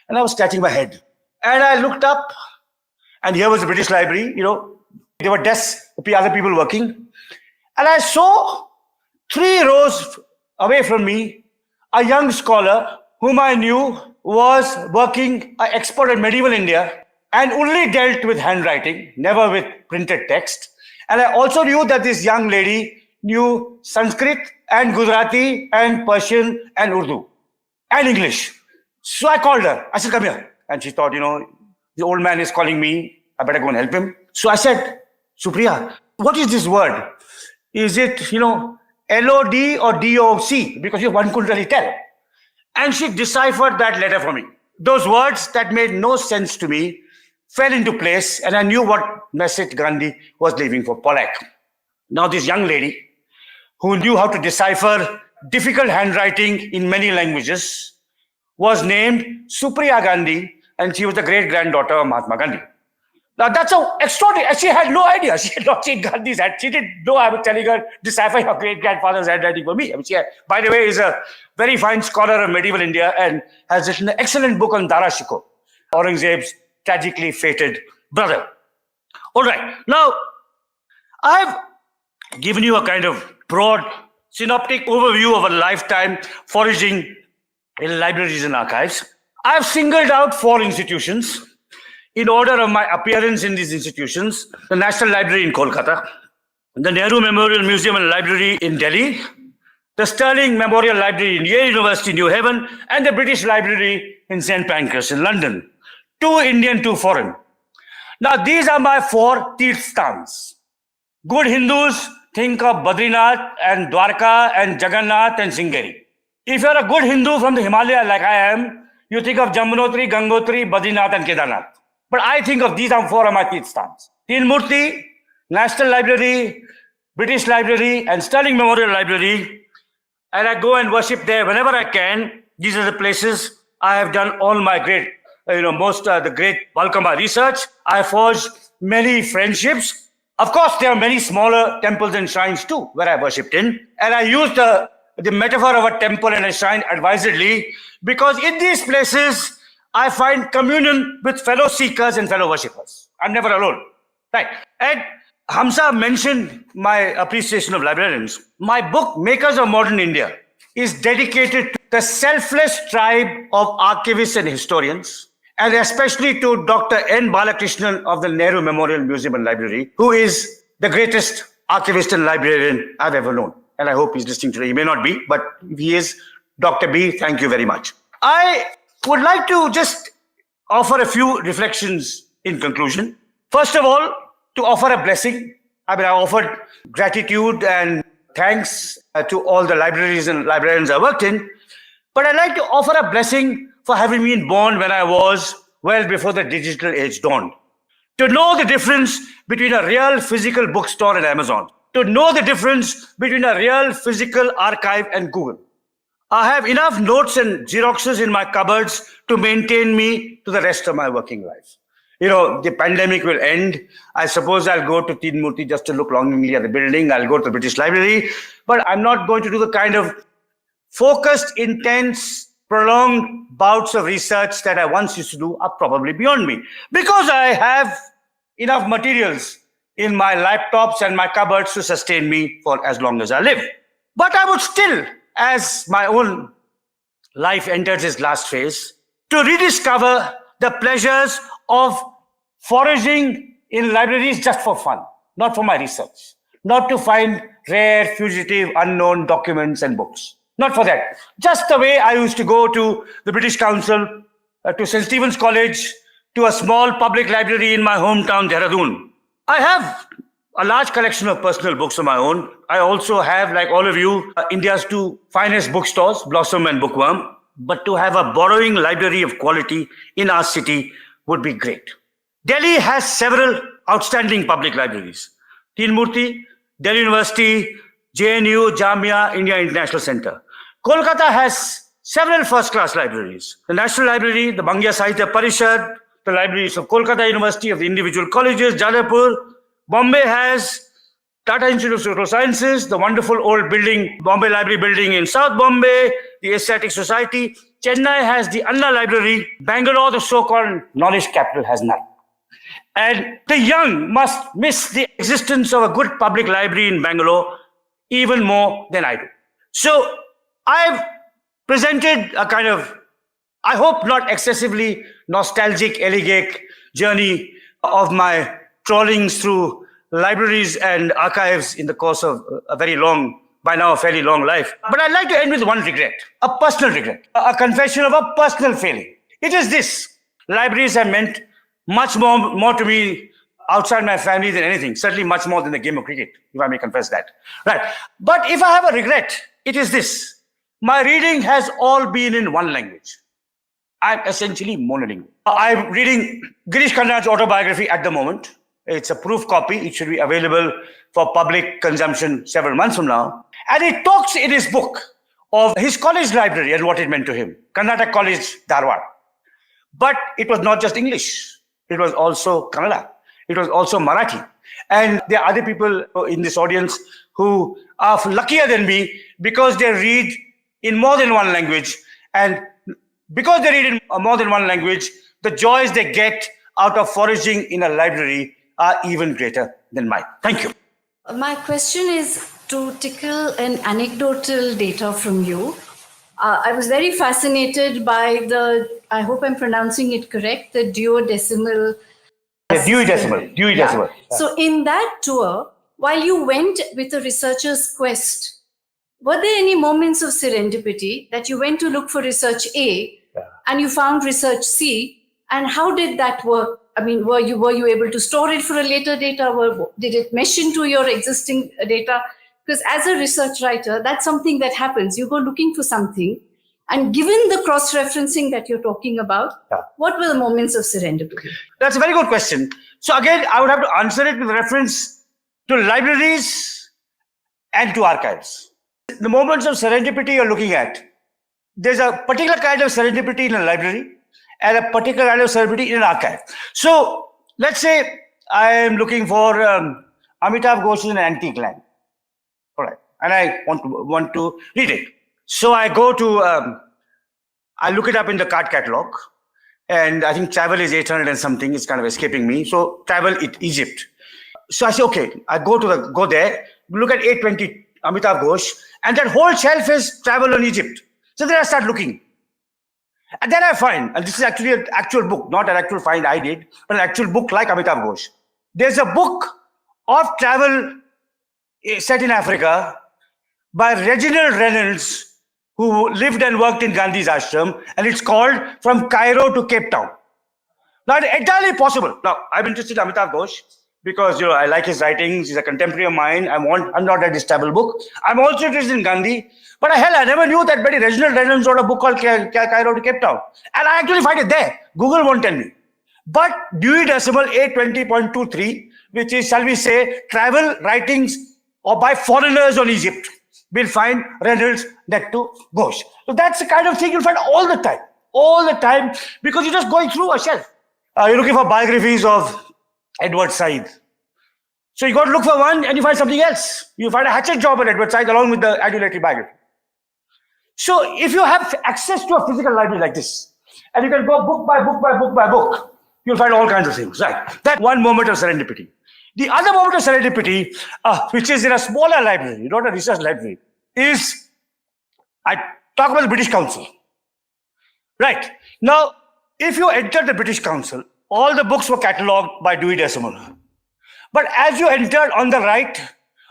S2: And I was scratching my head. And I looked up, and here was the British Library. There were desks, other people working. And I saw 3 rows away from me, a young scholar whom I knew was working an expert in medieval India and only dealt with handwriting, never with printed text. And I also knew that this young lady knew Sanskrit and Gujarati and Persian and Urdu and English. So I called her. I said, "Come here." And she thought, the old man is calling me. I better go and help him. So I said, Supriya, what is this word? Is it, LOD or DOC? Because one couldn't really tell. And she deciphered that letter for me. Those words that made no sense to me fell into place, and I knew what message Gandhi was leaving for Polak. Now, this young lady who knew how to decipher difficult handwriting in many languages was named Supriya Gandhi, and she was the great-granddaughter of Mahatma Gandhi. Now, that's so extraordinary. She had no idea. She had not seen Gandhi's hand. She didn't know I was telling her, decipher your great-grandfather's handwriting for me. She, by the way, is a very fine scholar of medieval India and has written an excellent book on Dara Shikoh, Aurangzeb's tragically fated brother. All right. Now, I've given you a kind of broad synoptic overview of a lifetime foraging in libraries and archives. I've singled out 4 institutions in order of my appearance in these institutions: the National Library in Kolkata, the Nehru Memorial Museum and Library in Delhi, the Sterling Memorial Library in Yale University, New Haven, and the British Library in St. Pancras in London. 2 Indian, 2 foreign. Now, these are my 4 Tirthstans. Good Hindus think of Badrinath and Dwarka and Jagannath and Singeri. If you're a good Hindu from the Himalaya like I am, you think of Jamunotri, Gangotri, Badrinath and Kedarnath. But I think of these are 4 of my Tirthstans. Teen Murti, National Library, British Library and Sterling Memorial Library. And I go and worship there whenever I can. These are the places I have done all my great, the great bulk of my research. I forged many friendships. Of course, there are many smaller temples and shrines too, where I worshipped in. And I use the metaphor of a temple and a shrine advisedly, because in these places, I find communion with fellow seekers and fellow worshippers. I'm never alone. Right. And Hamza mentioned my appreciation of librarians. My book, Makers of Modern India, is dedicated to the selfless tribe of archivists and historians, and especially to Dr. N. Balakrishnan of the Nehru Memorial Museum and Library, who is the greatest archivist and librarian I've ever known. And I hope he's listening today. He may not be, but if he is, Dr. B, thank you very much. I would like to just offer a few reflections in conclusion. First of all, to offer a blessing. I offered gratitude and thanks to all the libraries and librarians I worked in, but I'd like to offer a blessing for having been born when I was well before the digital age dawned. To know the difference between a real physical bookstore and Amazon. To know the difference between a real physical archive and Google. I have enough notes and Xeroxes in my cupboards to maintain me to the rest of my working life. The pandemic will end. I suppose I'll go to Teen Murti just to look longingly at the building. I'll go to the British Library, but I'm not going to do the kind of focused, intense, prolonged bouts of research that I once used to do are probably beyond me, because I have enough materials in my laptops and my cupboards to sustain me for as long as I live. But I would still, as my own life enters its last phase, to rediscover the pleasures of foraging in libraries just for fun, not for my research, not to find rare, fugitive, unknown documents and books. Not for that. Just the way I used to go to the British Council, to St. Stephen's College, to a small public library in my hometown, Dehradun. I have a large collection of personal books of my own. I also have, like all of you, India's 2 finest bookstores, Blossom and Bookworm. But to have a borrowing library of quality in our city would be great. Delhi has several outstanding public libraries. Teen Murti, Delhi University, JNU, Jamia, India International Center. Kolkata has several first-class libraries. The National Library, the Bangya Sahitya Parishad, the libraries of Kolkata University, of the individual colleges, Jadavpur. Bombay has Tata Institute of Social Sciences, the wonderful old building, Bombay Library building in South Bombay, the Asiatic Society. Chennai has the Anna Library. Bangalore, the so-called knowledge capital, has none. And the young must miss the existence of a good public library in Bangalore even more than I do. So I've presented a kind of, I hope not excessively nostalgic, elegiac journey of my trawlings through libraries and archives in the course of a very long, by now a fairly long life. But I'd like to end with one regret, a personal regret, a confession of a personal failing. It is this: libraries have meant much more to me outside my family than anything, certainly much more than the game of cricket, if I may confess that. Right. But if I have a regret, it is this. My reading has all been in one language. I'm essentially monolingual. I'm reading Girish Karnad's autobiography at the moment. It's a proof copy. It should be available for public consumption several months from now. And he talks in his book of his college library and what it meant to him. Karnataka College, Dharwad. But it was not just English. It was also Kannada. It was also Marathi. And there are other people in this audience who are luckier than me because they read in more than one language. And because they read in more than one language, the joys they get out of foraging in a library are even greater than mine. Thank you.
S4: My question is to tickle an anecdotal data from you. I was very fascinated by I hope I'm pronouncing it correct, the duodecimal.
S2: Dewey Decimal.
S4: Yeah. So in that tour, while you went with a researcher's quest, were there any moments of serendipity that you went to look for research A and you found research C? And how did that work? I mean, were you able to store it for a later data? Did it mesh into your existing data? Because as a research writer, that's something that happens. You go looking for something, and given the cross-referencing that you're talking about, what were the moments of serendipity?
S2: That's a very good question. So again, I would have to answer it with reference to libraries and to archives. The moments of serendipity you're looking at, there's a particular kind of serendipity in a library and a particular kind of serendipity in an archive. So let's say I am looking for Amitav Ghosh's An Antique Land. All right. And I want to read it. So I go to, I look it up in the card catalog, and I think travel is 800 and something. It's kind of escaping me. So travel Egypt. So I say, okay, I go there, look at 820 Amitav Ghosh, and that whole shelf is travel on Egypt. So then I start looking. And then I find, and this is actually an actual book, not an actual find I did, but an actual book like Amitav Ghosh. There's a book of travel set in Africa by Reginald Reynolds, who lived and worked in Gandhi's ashram, and it's called From Cairo to Cape Town. Now, it's entirely possible. Now, I'm interested in Amitav Ghosh because I like his writings. He's a contemporary of mine. I'm not read his travel book. I'm also interested in Gandhi. But I never knew that very Reginald Reynolds wrote a book called Cairo to Cape Town. And I actually find it there. Google won't tell me. But Dewey Decimal 820.23, which is, shall we say, travel writings or by foreigners on Egypt, will find Reynolds next to Ghosh. So that's the kind of thing you'll find all the time, because you're just going through a shelf. You're looking for biographies of Edward Said. So you got to look for one and you find something else. You find a hatchet job on Edward Said along with the adulatory biography. So if you have access to a physical library like this, and you can go book by book by book by book, you'll find all kinds of things. Right? That's one moment of serendipity. The other moment of serendipity, which is in a smaller library, not a research library, is I talk about the British Council. Right. Now, if you enter the British Council, all the books were catalogued by Dewey Decimal. But as you entered, on the right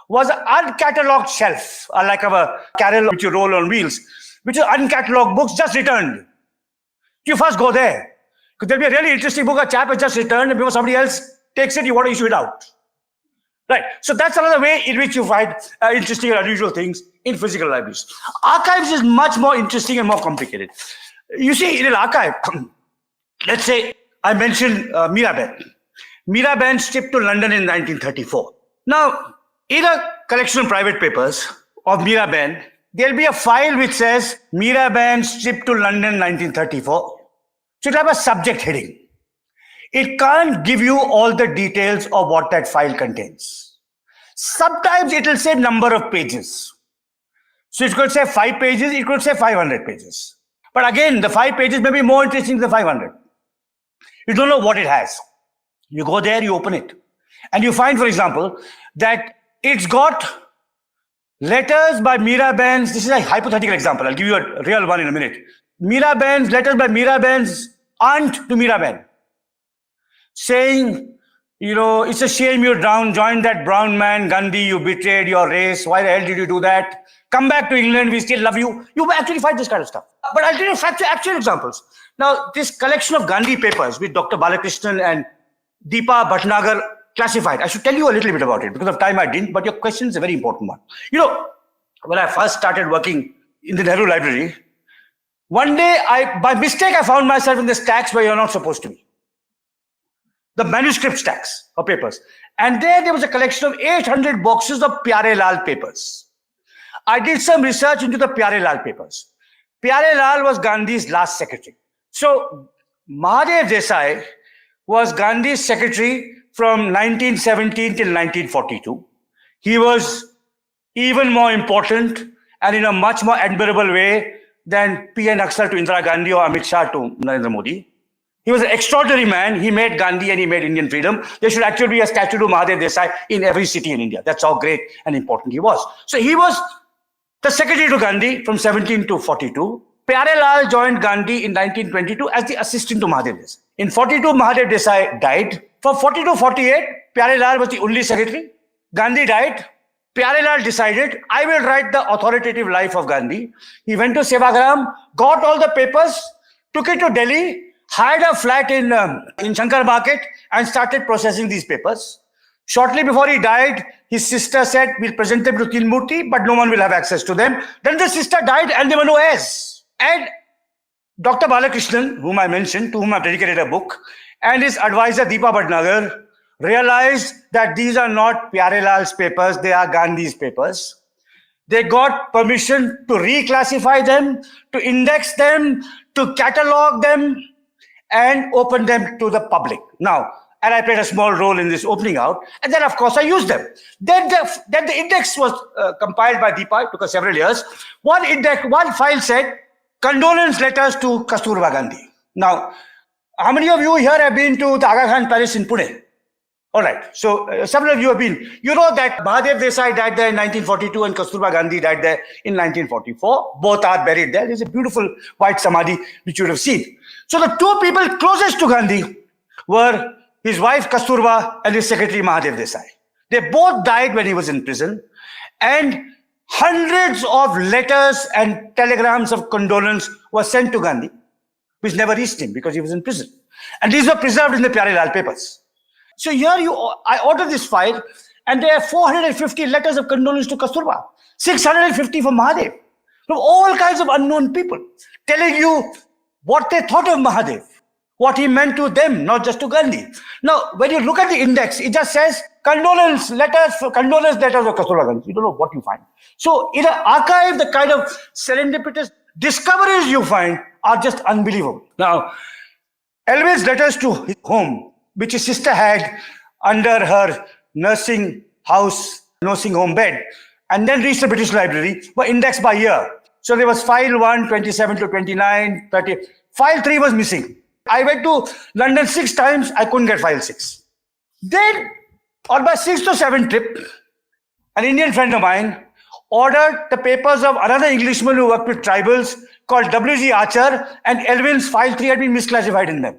S2: was an uncatalogued shelf, like a carriage which you roll on wheels, which is uncatalogued books just returned. You first go there, because there'll be a really interesting book a chap has just returned, and before somebody else takes it, you want to issue it out. Right. So that's another way in which you find interesting and unusual things in physical libraries. Archives is much more interesting and more complicated. You see, in an archive, let's say I mentioned Miraben. Miraben's trip to London in 1934. Now, in a collection of private papers of Miraben, there'll be a file which says Miraben's trip to London 1934. So it'll have a subject heading. It can't give you all the details of what that file contains. Sometimes it will say number of pages. So it could say 5 pages, it could say 500 pages. But again, the 5 pages may be more interesting than the 500. You don't know what it has. You go there, you open it. And you find, for example, that it's got letters by Miraben's, this is a hypothetical example, I'll give you a real one in a minute. Miraben's, letters by Miraben's aunt to Miraben, saying, it's a shame you joined that brown man, Gandhi, you betrayed your race. Why the hell did you do that? Come back to England, we still love you. You actually find this kind of stuff. But I'll tell you actual examples. Now, this collection of Gandhi papers, which Dr. Balakrishnan and Deepa Bhatnagar classified. I should tell you a little bit about it. Because of time I didn't, but your question is a very important one. When I first started working in the Nehru Library, one day, by mistake, I found myself in the stacks where you're not supposed to be. The manuscript stacks of papers. And there was a collection of 800 boxes of Pyare Lal papers. I did some research into the Pyare Lal papers. Pyare Lal was Gandhi's last secretary. So Mahadev Desai was Gandhi's secretary from 1917 till 1942. He was even more important and in a much more admirable way than P.N. Aksar to Indira Gandhi or Amit Shah to Narendra Modi. He was an extraordinary man. He made Gandhi and he made Indian freedom. There should actually be a statue to Mahadev Desai in every city in India. That's how great and important he was. So he was the secretary to Gandhi from 17 to 42. Pyare Lal joined Gandhi in 1922 as the assistant to Mahadev Desai. In 42, Mahadev Desai died. From 42 to 48, Pyare Lal was the only secretary. Gandhi died. Pyare Lal decided, I will write the authoritative life of Gandhi. He went to Sevagram, got all the papers, took it to Delhi, hired a flat in Shankar Market and started processing these papers. Shortly before he died, his sister said, we'll present them to Tinmurti, but no one will have access to them. Then the sister died and there were no heirs. And Dr. Balakrishnan, whom I mentioned, to whom I've dedicated a book, and his advisor Deepa Bhatnagar realized that these are not Pyare Lal's papers, they are Gandhi's papers. They got permission to reclassify them, to index them, to catalog them, and open them to the public. Now, and I played a small role in this opening out, and then of course I used them. Then the index was compiled by Deepa. It took us several years. One file said, condolence letters to Kasturba Gandhi. Now, how many of you here have been to the Aga Khan Palace in Pune? All right. So several of you have been. You know that Mahadev Desai died there in 1942 and Kasturba Gandhi died there in 1944. Both are buried there. There's a beautiful white samadhi which you would have seen. So the two people closest to Gandhi were his wife Kasturba and his secretary Mahadev Desai. They both died when he was in prison, and hundreds of letters and telegrams of condolence were sent to Gandhi, which never reached him because he was in prison. And these were preserved in the Pyare Lal papers. So here I ordered this file, and there are 450 letters of condolence to Kasturba, 650 from Mahadev, from all kinds of unknown people, telling you what they thought of Mahadev, what he meant to them, not just to Gandhi. Now, when you look at the index, it just says condolence letters of Kasturba Gandhi. You don't know what you find. So in an archive, the kind of serendipitous discoveries you find are just unbelievable. Now, Elvin's letters to his home, which his sister had under her nursing home bed, and then reached the British Library, were indexed by year. So there was file 1, 27 to 29, 30. File 3 was missing. I went to London 6 times, I couldn't get file 6. Then, on my 6th to 7th trip, an Indian friend of mine ordered the papers of another Englishman who worked with tribals called W.G. Archer, and Elvin's file 3 had been misclassified in them.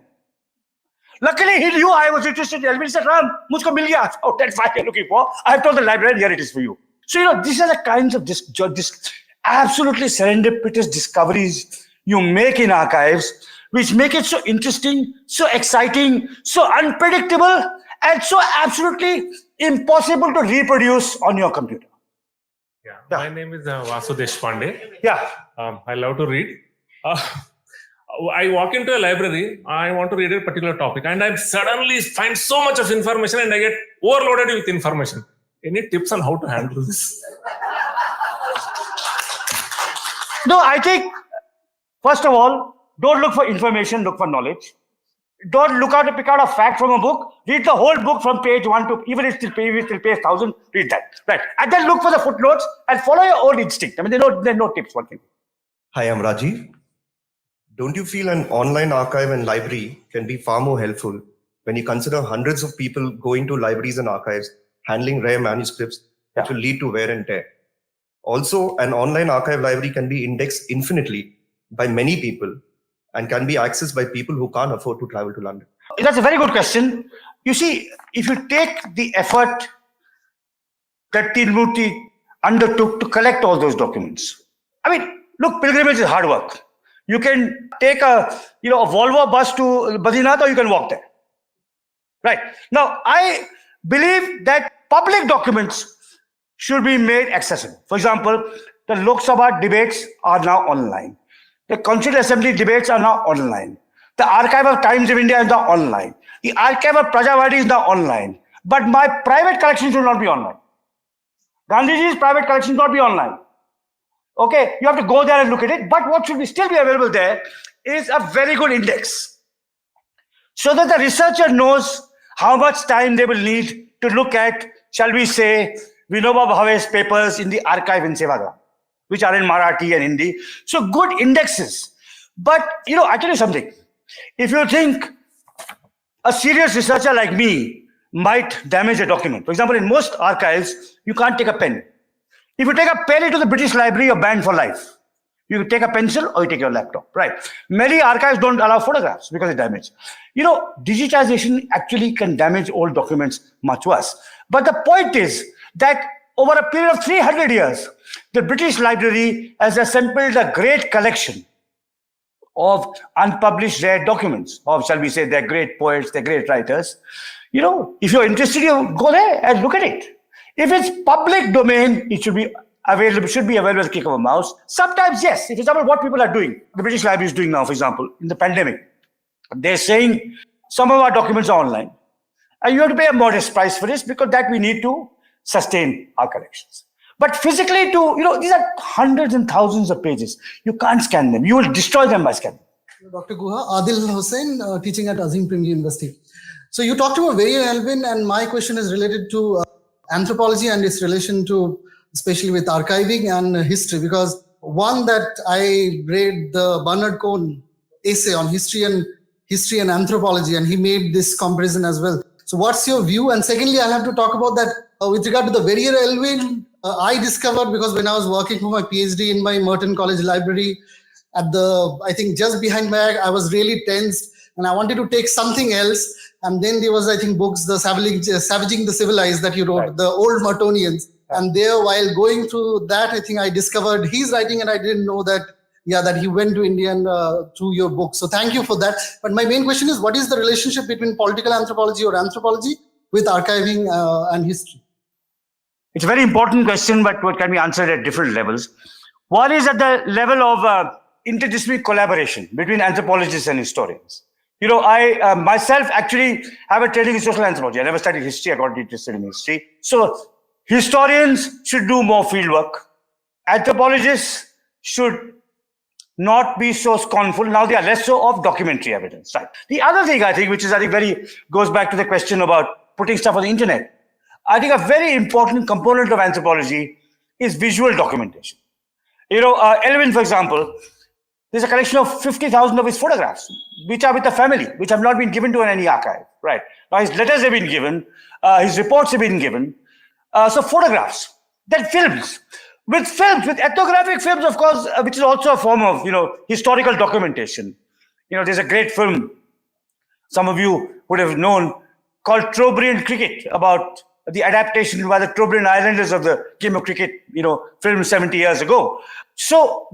S2: Luckily, he knew I was interested. Elvin said, Ram, mujhko mil gaya. Oh, that file you're looking for. I have told the librarian, here it is for you. So, these are the kinds of absolutely serendipitous discoveries you make in archives, which make it so interesting, so exciting, so unpredictable, and so absolutely impossible to reproduce on your computer.
S5: Yeah. My name is Vasu Deshpande.
S2: Yeah.
S5: I love to read. I walk into a library, I want to read a particular topic, and I suddenly find so much of information and I get overloaded with information. Any tips on how to handle this?
S2: No, I think, first of all, don't look for information, look for knowledge. Don't look out to pick out a fact from a book. Read the whole book from page 1 to, even if it's till page 1000, read that. Right. And then look for the footnotes and follow your own instinct. I mean, there are no tips, one thing.
S6: Hi, I'm Rajiv. Don't you feel an online archive and library can be far more helpful when you consider hundreds of people going to libraries and archives, handling rare manuscripts, which will lead to wear and tear? Also, an online archive library can be indexed infinitely by many people and can be accessed by people who can't afford to travel to London.
S2: That's a very good question. You see, if you take the effort that Tinmurti undertook to collect all those documents, I mean, look, pilgrimage is hard work. You can take a Volvo bus to Badrinath, or you can walk there. Right. Now, I believe that public documents should be made accessible. For example, the Lok Sabha debates are now online. The Constituent Assembly debates are now online. The Archive of Times of India is now online. The Archive of Prajavadi is now online. But my private collection should not be online. Gandhiji's private collection should not be online. Okay, you have to go there and look at it. But what should still be available there is a very good index, so that the researcher knows how much time they will need to look at, shall we say, Vinoba Bhave's papers in the archive in Sevagram, which are in Marathi and Hindi. So good indexes. But, I tell you something. If you think a serious researcher like me might damage a document, for example, in most archives, you can't take a pen. If you take a pen into the British Library, you're banned for life. You take a pencil or you take your laptop, right? Many archives don't allow photographs because it's damaged. Digitization actually can damage old documents much worse. But the point is that over a period of 300 years, the British Library has assembled a great collection of unpublished rare documents, of, shall we say, their great poets, their great writers. If you're interested, you go there and look at it. If it's public domain, it should be available with a click of a mouse. Sometimes, yes. For example, what people are doing, the British Library is doing now, for example, in the pandemic, they're saying some of our documents are online. And you have to pay a modest price for this because that we need to sustain our collections. But physically, these are hundreds and thousands of pages. You can't scan them. You will destroy them by scanning.
S7: Dr. Guha, Adil Hussain, teaching at Azim Premji University. So you talked about very Elvin, and my question is related to anthropology and its relation to, especially with archiving and history, because one that I read the Bernard Cohn essay on history and anthropology, and he made this comparison as well. So what's your view? And secondly, I'll have to talk about that with regard to the Verrier Elvin. I discovered, because when I was working for my PhD in my Merton College library, I think just behind my, I was really tensed and I wanted to take something else. And then there was, I think, books, the Savaging the Civilized that you wrote, right, the old Mertonians. And there, while going through that, I think I discovered his writing, and I didn't know that, that he went to India and through your book. So thank you for that. But my main question is, what is the relationship between political anthropology or anthropology with archiving and history?
S2: It's a very important question, but what can be answered at different levels. One is at the level of interdisciplinary collaboration between anthropologists and historians. I myself actually have a training in social anthropology. I never studied history. I got interested in history. So historians should do more fieldwork. Anthropologists should not be so scornful. Now they are less so of documentary evidence. Right. The other thing I think, which is goes back to the question about putting stuff on the internet. I think a very important component of anthropology is visual documentation. Elvin, for example, there's a collection of 50,000 of his photographs, which are with the family, which have not been given to any archive. Right. Now his letters have been given, his reports have been given. So photographs, then films. With ethnographic films, of course, which is also a form of, historical documentation. There's a great film, some of you would have known, called Trobriand Cricket, about the adaptation by the Trobriand Islanders of the game of cricket, filmed 70 years ago. So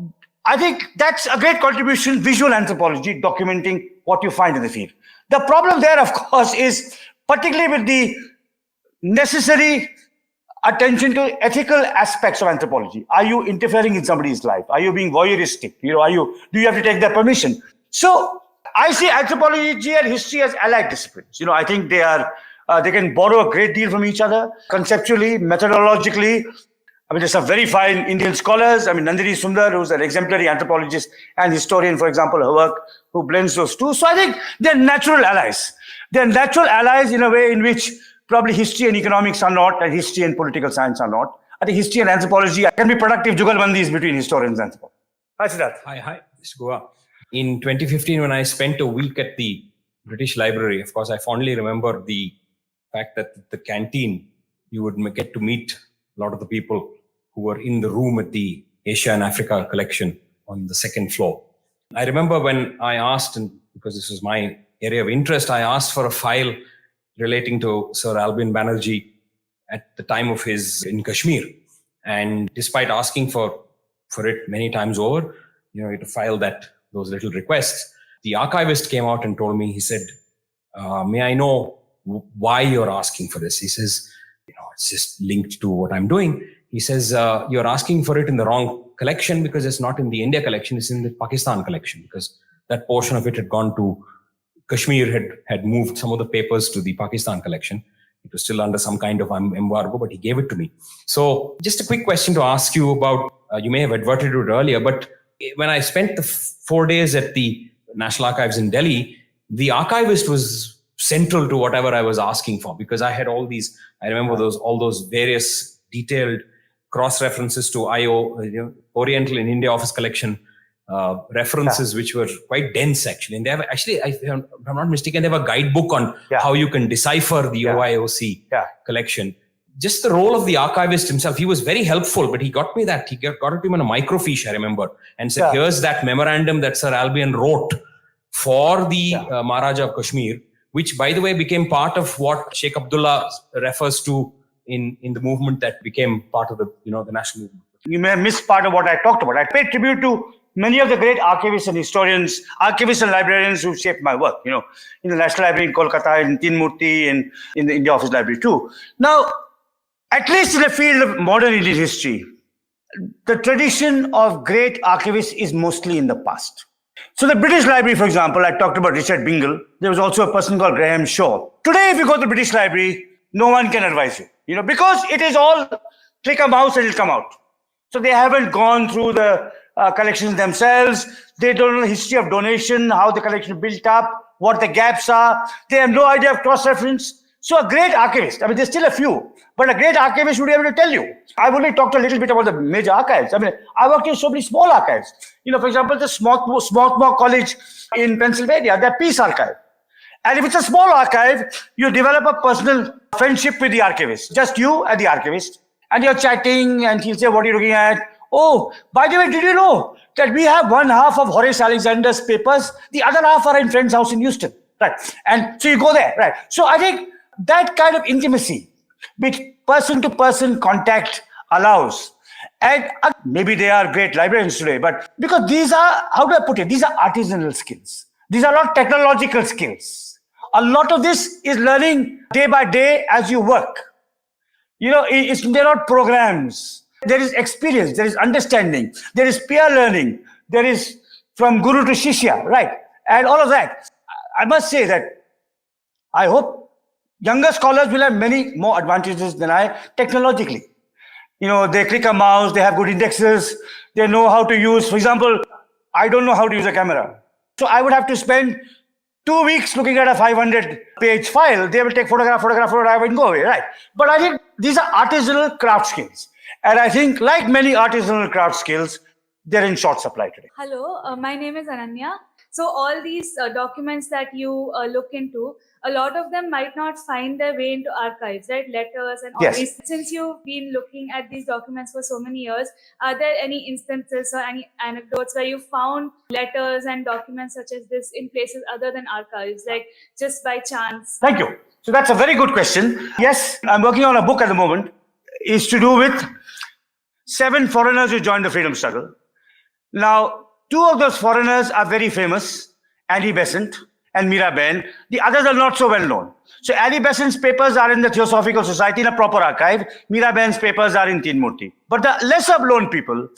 S2: I think that's a great contribution, visual anthropology, documenting what you find in the field. The problem there, of course, is particularly with the necessary attention to ethical aspects of anthropology. Are you interfering in somebody's life? Are you being voyeuristic? Do you have to take their permission? So I see anthropology and history as allied disciplines. I think they can borrow a great deal from each other, conceptually, methodologically. There's some very fine Indian scholars. Nandini Sundar, who's an exemplary anthropologist and historian, for example, her work, who blends those two. So I think they're natural allies. They're natural allies in a way in which probably history and economics are not, and history and political science are not. I think history and anthropology can be productive jugalbandis between historians and anthropologists. Hi, Siddharth.
S8: Hi, Mr. Guha. In 2015, when I spent a week at the British Library, of course, I fondly remember the fact that at the canteen, you would get to meet a lot of the people who were in the room at the Asia and Africa collection on the second floor. I remember when I asked, and because this was my area of interest, I asked for a file relating to Sir Albin Banerjee at the time of his in Kashmir. And despite asking for it many times over, to file those little requests, the archivist came out and told me, he said, may I know why you're asking for this. He says, it's just linked to what I'm doing. He says, you're asking for it in the wrong collection because it's not in the India collection, it's in the Pakistan collection, because that portion of it had gone to Kashmir, had moved some of the papers to the Pakistan collection. It was still under some kind of embargo, but he gave it to me. So just a quick question to ask you about, you may have adverted to it earlier, but when I spent the 4 days at the National Archives in Delhi, the archivist was central to whatever I was asking for, because I had all these, I remember all those various detailed cross-references to Oriental and India Office Collection references, which were quite dense actually. And they have actually, if I'm not mistaken, they have a guidebook on how you can decipher the OIOC collection. Just the role of the archivist himself, he was very helpful, but he got me that. He got it to him on a microfiche, I remember, and said, here's that memorandum that Sir Albion wrote for the Maharaja of Kashmir, which, by the way, became part of what Sheikh Abdullah refers to in the movement that became part of the national movement.
S2: You may have missed part of what I talked about. I paid tribute to many of the great archivists and historians, archivists and librarians who shaped my work, in the National Library in Kolkata, in Teen Murti, and in the India Office Library too. Now, at least in the field of modern Indian history, the tradition of great archivists is mostly in the past. So the British Library, for example, I talked about Richard Bingham. There was also a person called Graham Shaw. Today, if you go to the British Library, no one can advise you, because it is all click a mouse and it'll come out. So they haven't gone through the collections themselves. They don't know the history of donation, how the collection built up, what the gaps are. They have no idea of cross-reference. So a great archivist, there's still a few, but a great archivist would be able to tell you. I've only talked a little bit about the major archives. I worked in so many small archives. For example, the Swarthmore College in Pennsylvania, their Peace Archive. And if it's a small archive, you develop a personal friendship with the archivist, just you and the archivist. And you're chatting and he'll say, what are you looking at? Oh, by the way, did you know that we have one half of Horace Alexander's papers? The other half are in friend's house in Houston. Right. And so you go there. Right. So I think that kind of intimacy, which person-to-person contact allows. And maybe they are great librarians today, but because these are, how do I put it? These are artisanal skills. These are not technological skills. A lot of this is learning day by day as you work. They're not programs. There is experience, there is understanding, there is peer learning, there is from guru to shishya, right? And all of that. I must say that I hope younger scholars will have many more advantages than I technologically. They click a mouse, they have good indexes, they know how to use, for example, I don't know how to use a camera. So I would have to spend 2 weeks looking at a 500-page file. They will take photograph, and go away, right? But I think these are artisanal craft skills. And I think, like many artisanal craft skills, they're in short supply today.
S9: Hello, my name is Ananya. So all these documents that you look into, a lot of them might not find their way into archives, right? Letters and all these. Since you've been looking at these documents for so many years, are there any instances or any anecdotes where you found letters and documents such as this in places other than archives, like just by chance?
S2: Thank you. So that's a very good question. Yes, I'm working on a book at the moment. It's to do with 7 foreigners who joined the freedom struggle. Now, 2 of those foreigners are very famous, Annie Besant and Meera Ben. The others are not so well known. So Annie Besant's papers are in the Theosophical Society in a proper archive. Meera Ben's papers are in Teen Murti. But the lesser known people,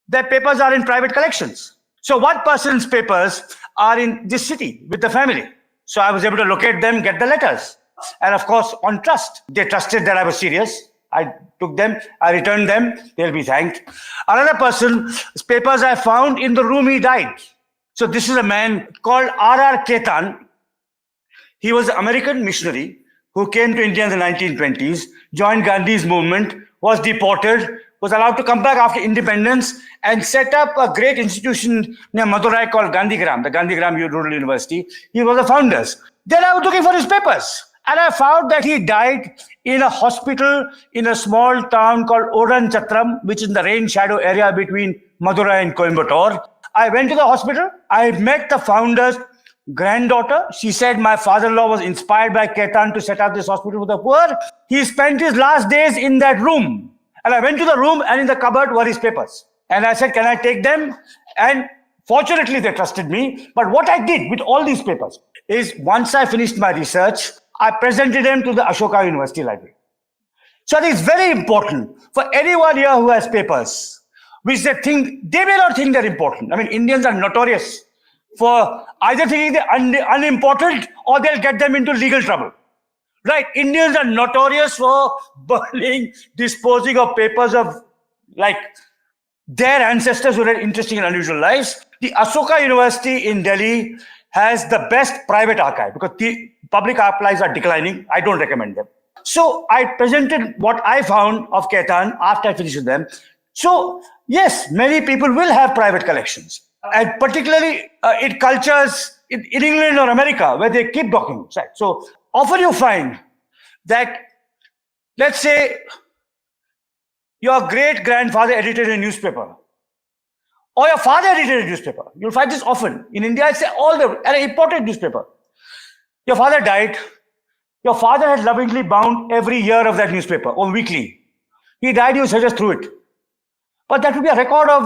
S2: their papers are in private collections. So one person's papers are in this city with the family. So I was able to locate them, get the letters. And of course, on trust. They trusted that I was serious. I took them, I returned them, they'll be thanked. Another person's papers I found in the room he died. So this is a man called R.R. Ketan. He was an American missionary who came to India in the 1920s, joined Gandhi's movement, was deported, was allowed to come back after independence and set up a great institution near Madurai called Gandhigram, the Gandhigram Rural University. He was the founders. Then I was looking for his papers. And I found that he died in a hospital in a small town called Odanchatram, which is in the rain shadow area between Madurai and Coimbatore. I went to the hospital. I met the founder's granddaughter. She said my father-in-law was inspired by Ketan to set up this hospital for the poor. He spent his last days in that room. And I went to the room and in the cupboard were his papers. And I said, can I take them? And fortunately, they trusted me. But what I did with all these papers is once I finished my research, I presented them to the Ashoka University Library. So I think it's very important for anyone here who has papers, which they may not think they're important. I mean, Indians are notorious for either thinking they're unimportant or they'll get them into legal trouble. Right? Indians are notorious for burning, disposing of papers of like their ancestors who had interesting and unusual lives. The Ashoka University in Delhi has the best private archive because the public archives are declining. I don't recommend them. So I presented what I found of Ketan after I finished with them. So yes, many people will have private collections, and particularly in cultures in England or America where they keep documents. Right? So often you find that, let's say, your great-grandfather edited a newspaper, or your father edited a newspaper. You'll find this often. In India, it's an important newspaper. Your father died. Your father had lovingly bound every year of that newspaper, or weekly. He died, you suggest through it. But that would be a record of,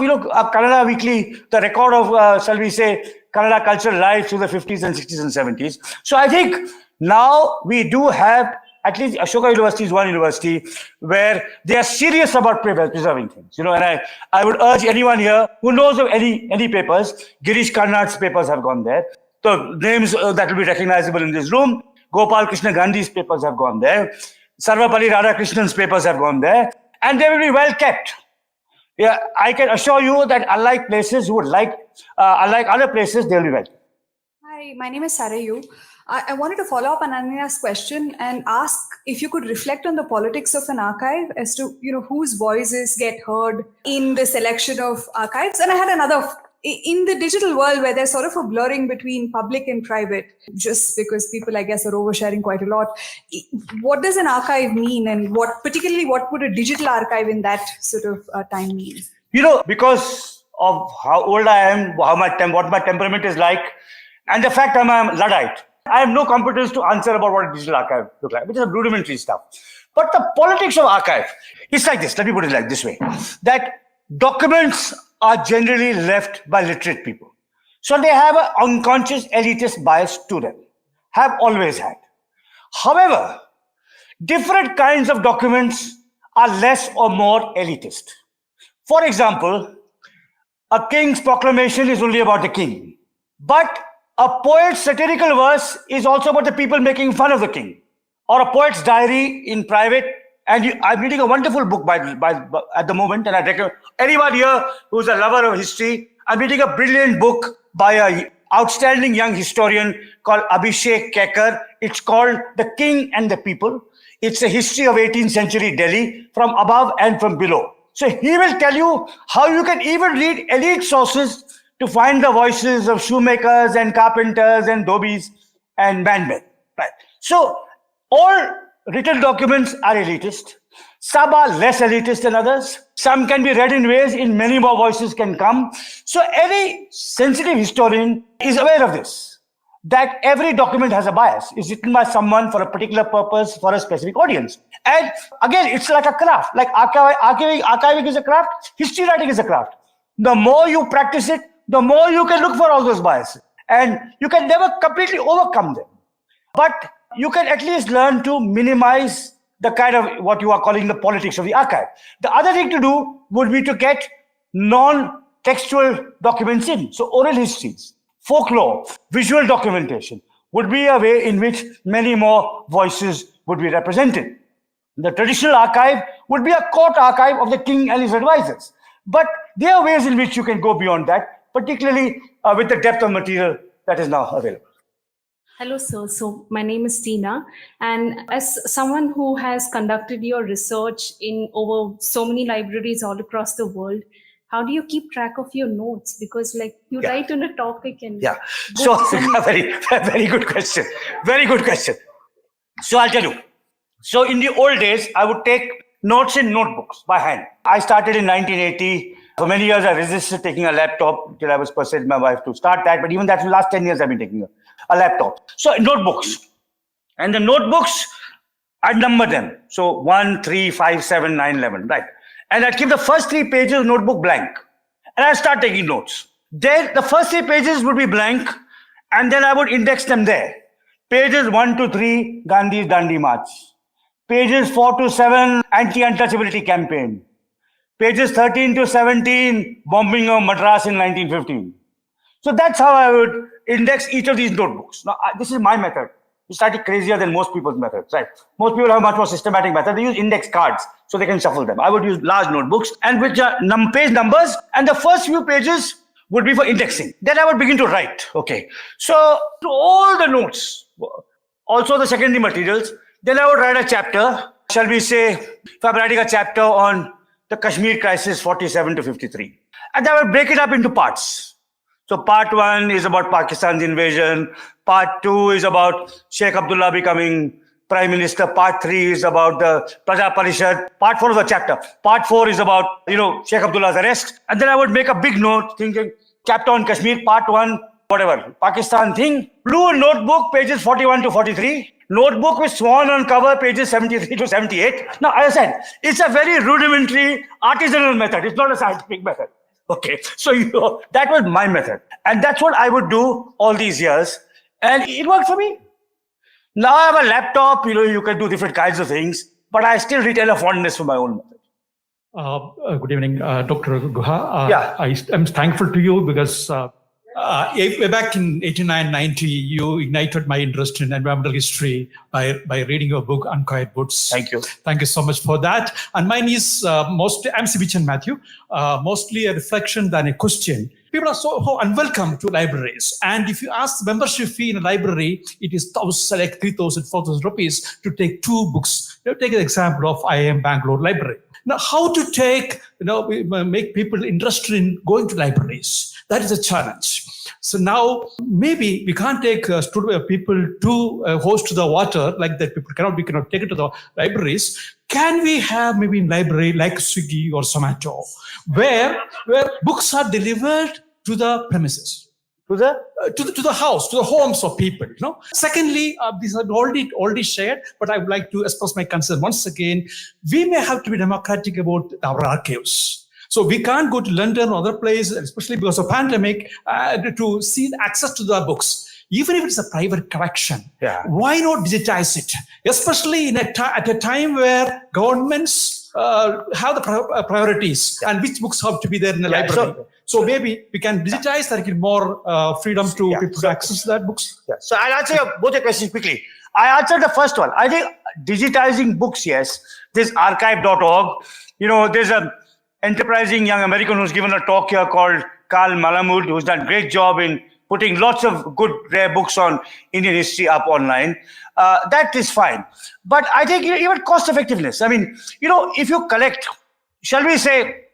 S2: Kannada Weekly, the record of, shall we say, Kannada cultural life through the 50s and 60s and 70s. So I think now we do have, at least Ashoka University is one university where they are serious about preserving things. And I would urge anyone here who knows of any papers, Girish Karnad's papers have gone there. The names that will be recognizable in this room, Gopal Krishna Gandhi's papers have gone there. Sarvapalli Radhakrishnan's papers have gone there. And they will be well kept. Yeah, I can assure you that unlike places who would unlike other places, they will be well kept.
S10: Hi, my name is Sarayu. I wanted to follow up on Ananya's question and ask if you could reflect on the politics of an archive as to, whose voices get heard in the selection of archives. And I had another, in the digital world where there's sort of a blurring between public and private, just because people, I guess, are oversharing quite a lot. What does an archive mean, and what would a digital archive in that sort of time mean?
S2: Because of how old I am, what my temperament is like, and the fact I'm a Luddite, I have no competence to answer about what a digital archive looks like, which is a rudimentary stuff. But the politics of archive, it's like this. Let me put it like this way, that documents are generally left by literate people. So they have an unconscious elitist bias to them, have always had. However, different kinds of documents are less or more elitist. For example, a king's proclamation is only about the king. But a poet's satirical verse is also about the people making fun of the king. Or a poet's diary in private. And I'm reading a wonderful book at the moment, and I recommend anyone here who's a lover of history. I'm reading a brilliant book by an outstanding young historian called Abhishek Kekar. It's called The King and the People. It's a history of 18th century Delhi from above and from below. So he will tell you how you can even read elite sources to find the voices of shoemakers and carpenters and dhobis and bandmen. Right. So all written documents are elitist. Some are less elitist than others. Some can be read in ways in many more voices can come. So any sensitive historian is aware of this, that every document has a bias. It's written by someone for a particular purpose for a specific audience. And again, it's like a craft. Like archiving is a craft, history writing is a craft. The more you practice it, the more you can look for all those biases. And you can never completely overcome them. But you can at least learn to minimize the kind of what you are calling the politics of the archive. The other thing to do would be to get non-textual documents in. So oral histories, folklore, visual documentation would be a way in which many more voices would be represented. The traditional archive would be a court archive of the king and his advisors. But there are ways in which you can go beyond that, particularly with the depth of material that is now available.
S10: Hello, sir. So my name is Tina. And as someone who has conducted your research in over so many libraries all across the world, how do you keep track of your notes? Because you write on a topic and...
S2: Yeah. So very good question. Very good question. So I'll tell you. So in the old days, I would take notes in notebooks by hand. I started in 1980. For many years, I resisted taking a laptop till I was persuaded my wife to start that. But even that, for the last 10 years, I've been taking a laptop. So notebooks. And the notebooks, I number them. So 1, 3, 5, 7, 9, 11, right? And I'd keep the first 3 pages of the notebook blank. And I'd start taking notes. Then the first 3 pages would be blank. And then I would index them there. Pages 1 to 3, Gandhi's Dandi March. Pages 4 to 7, anti-untouchability campaign. Pages 13 to 17, bombing of Madras in 1915. So that's how I would index each of these notebooks. Now, this is my method. It's slightly crazier than most people's methods, right? Most people have a much more systematic method. They use index cards so they can shuffle them. I would use large notebooks and which are page numbers, and the first few pages would be for indexing. Then I would begin to write. Okay. So to all the notes, also the secondary materials, then I would write a chapter. Shall we say, if I'm writing a chapter on the Kashmir crisis 47 to 53. And I will break it up into parts. So part 1 is about Pakistan's invasion. Part 2 is about Sheikh Abdullah becoming Prime Minister. Part 3 is about the Praja Parishad. Part 4 is a chapter. Part 4 is about, Sheikh Abdullah's arrest. And then I would make a big note thinking, chapter on Kashmir, part 1, whatever, Pakistan thing. Blue notebook, pages 41 to 43. Notebook with swan on cover, pages 73 to 78. Now, as I said, it's a very rudimentary artisanal method. It's not a scientific method. Okay, so that was my method. And that's what I would do all these years. And it worked for me. Now I have a laptop, you can do different kinds of things, but I still retain a fondness for my own method.
S11: Good evening, Dr. Guha.
S2: Yeah.
S11: I'm thankful to you because way back in 89-90, you ignited my interest in environmental history by reading your book, Unquiet Woods.
S2: Thank you.
S11: Thank you so much for that. And mine is mostly, I'm Sivichan Matthew, mostly a reflection than a question. People are so unwelcome to libraries. And if you ask the membership fee in a library, it is 3,000, 4,000 rupees to take 2 books. Take an example of IIM Bangalore Library. Now, how to make people interested in going to libraries? That is a challenge. So now maybe we can't take people to host to the water like that. We cannot take it to the libraries. Can we have maybe in library like Swiggy or Zomato, where books are delivered to the premises? To the house, to the homes of people. Secondly, these are already shared, but I would like to express my concern once again. We may have to be democratic about our archives. So we can't go to London or other places, especially because of pandemic, to see access to the books. Even if it's a private collection, why not digitize it? Especially at a time where governments have the priorities and which books have to be there in the library. So maybe we can digitize that, give more freedom to people to access that books.
S2: Yeah. So I'll answer both your questions quickly. I answered the first one. I think digitizing books, yes. There's archive.org. There's an enterprising young American who's given a talk here called Karl Malamud, who's done a great job in putting lots of good, rare books on Indian history up online. That is fine. But I think even cost effectiveness. I mean, if you collect, shall we say,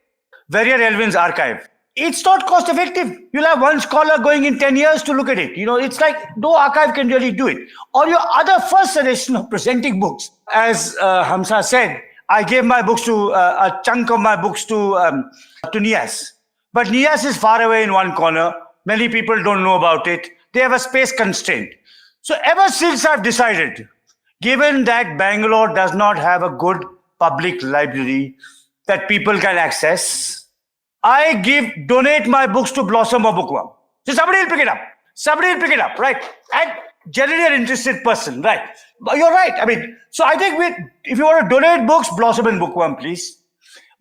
S2: Verrier Elvin's archive, it's not cost effective. You'll have one scholar going in 10 years to look at it. It's like no archive can really do it. Or your other first suggestion of presenting books. As Hamza said, I gave my books to, a chunk of my books to Nias. But Nias is far away in one corner. Many people don't know about it. They have a space constraint. So ever since I've decided, given that Bangalore does not have a good public library that people can access, I donate my books to Blossom or Bookworm. So somebody will pick it up. Right? And generally an interested person, right? You're right. I mean, so I think if you want to donate books, Blossom and Bookworm, please.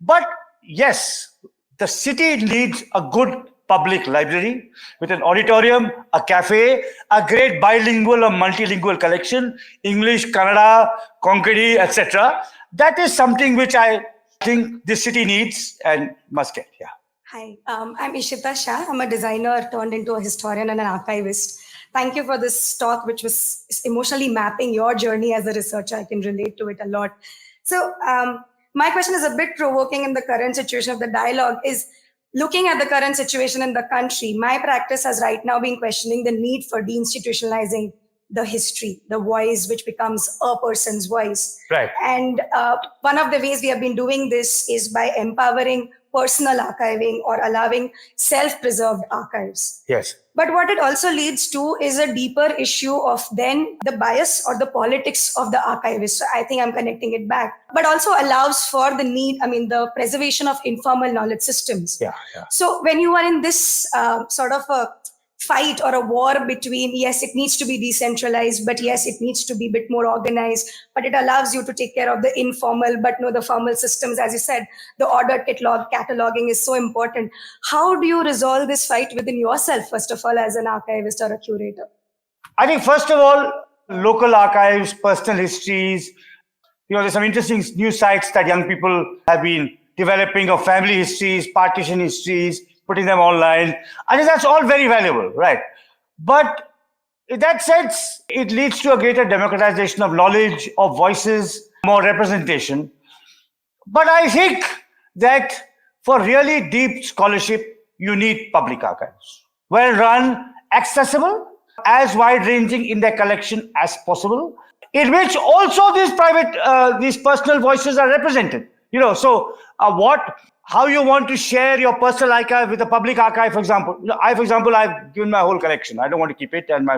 S2: But yes, the city needs a good public library with an auditorium, a cafe, a great bilingual or multilingual collection, English, Kannada, Konkani, etc. That is something which I think this city needs and must get. Yeah.
S12: Hi, I'm Ishita Shah. I'm a designer turned into a historian and an archivist. Thank you for this talk, which was emotionally mapping your journey as a researcher. I can relate to it a lot. So my question is a bit provoking in the current situation of the dialogue is looking at the current situation in the country. My practice has right now been questioning the need for deinstitutionalizing the history, the voice, which becomes a person's voice.
S2: Right.
S12: And one of the ways we have been doing this is by empowering personal archiving or allowing self-preserved archives.
S2: Yes.
S12: But what it also leads to is a deeper issue of then the bias or the politics of the archivist. So I think I'm connecting it back, but also allows for the preservation of informal knowledge systems.
S2: Yeah.
S12: So when you are in this sort of a fight or a war between, yes, it needs to be decentralized, but yes, it needs to be a bit more organized, but it allows you to take care of the informal, but no, the formal systems, as you said, the ordered cataloging is so important. How do you resolve this fight within yourself, first of all, as an archivist or a curator?
S2: I think, first of all, local archives, personal histories, there's some interesting new sites that young people have been developing of family histories, partition histories, putting them online. I think that's all very valuable, right? But in that sense, it leads to a greater democratization of knowledge, of voices, more representation. But I think that for really deep scholarship, you need public archives. Well run, accessible, as wide-ranging in their collection as possible, in which also these personal voices are represented. How you want to share your personal archive with a public archive, for example. I've given my whole collection. I don't want to keep it, and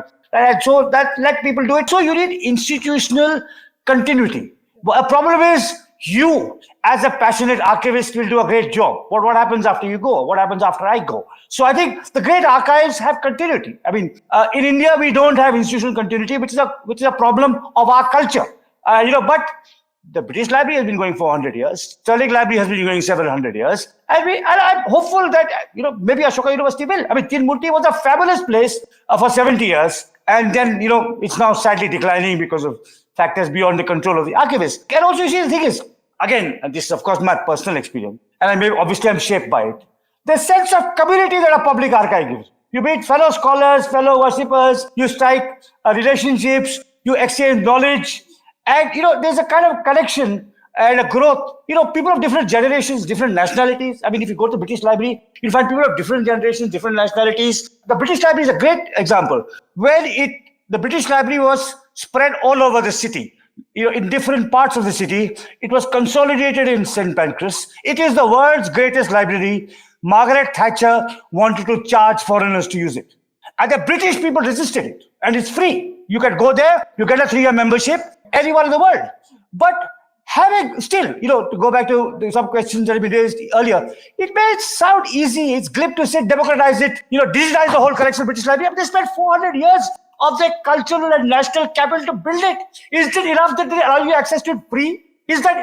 S2: so that let people do it. So you need institutional continuity. A problem is you, as a passionate archivist, will do a great job. But what happens after you go? What happens after I go? So I think the great archives have continuity. I mean, in India, we don't have institutional continuity, which is a problem of our culture. But the British Library has been going for 100 years. Sterling Library has been going several hundred years. And I'm hopeful that, maybe Ashoka University will. I mean, Tinmurti was a fabulous place for 70 years. And then, it's now sadly declining because of factors beyond the control of the archivist. And also, you see, the thing is, again, and this is, of course, my personal experience, and I'm shaped by it. The sense of community that a public archive gives. You meet fellow scholars, fellow worshippers, you strike relationships, you exchange knowledge. And, there's a kind of connection and a growth. People of different generations, different nationalities. I mean, if you go to the British Library, you'll find people of different generations, different nationalities. The British Library is a great example. The British Library was spread all over the city. In different parts of the city. It was consolidated in St. Pancras. It is the world's greatest library. Margaret Thatcher wanted to charge foreigners to use it. And the British people resisted it. And it's free. You can go there, you get a 3-year membership, anywhere in the world. But having still, to go back to some questions that have been raised earlier, it may sound easy, it's glib to say democratize it, digitize the whole collection of British Library. They spent 400 years of their cultural and national capital to build it. Is it enough that they allow you access to it free?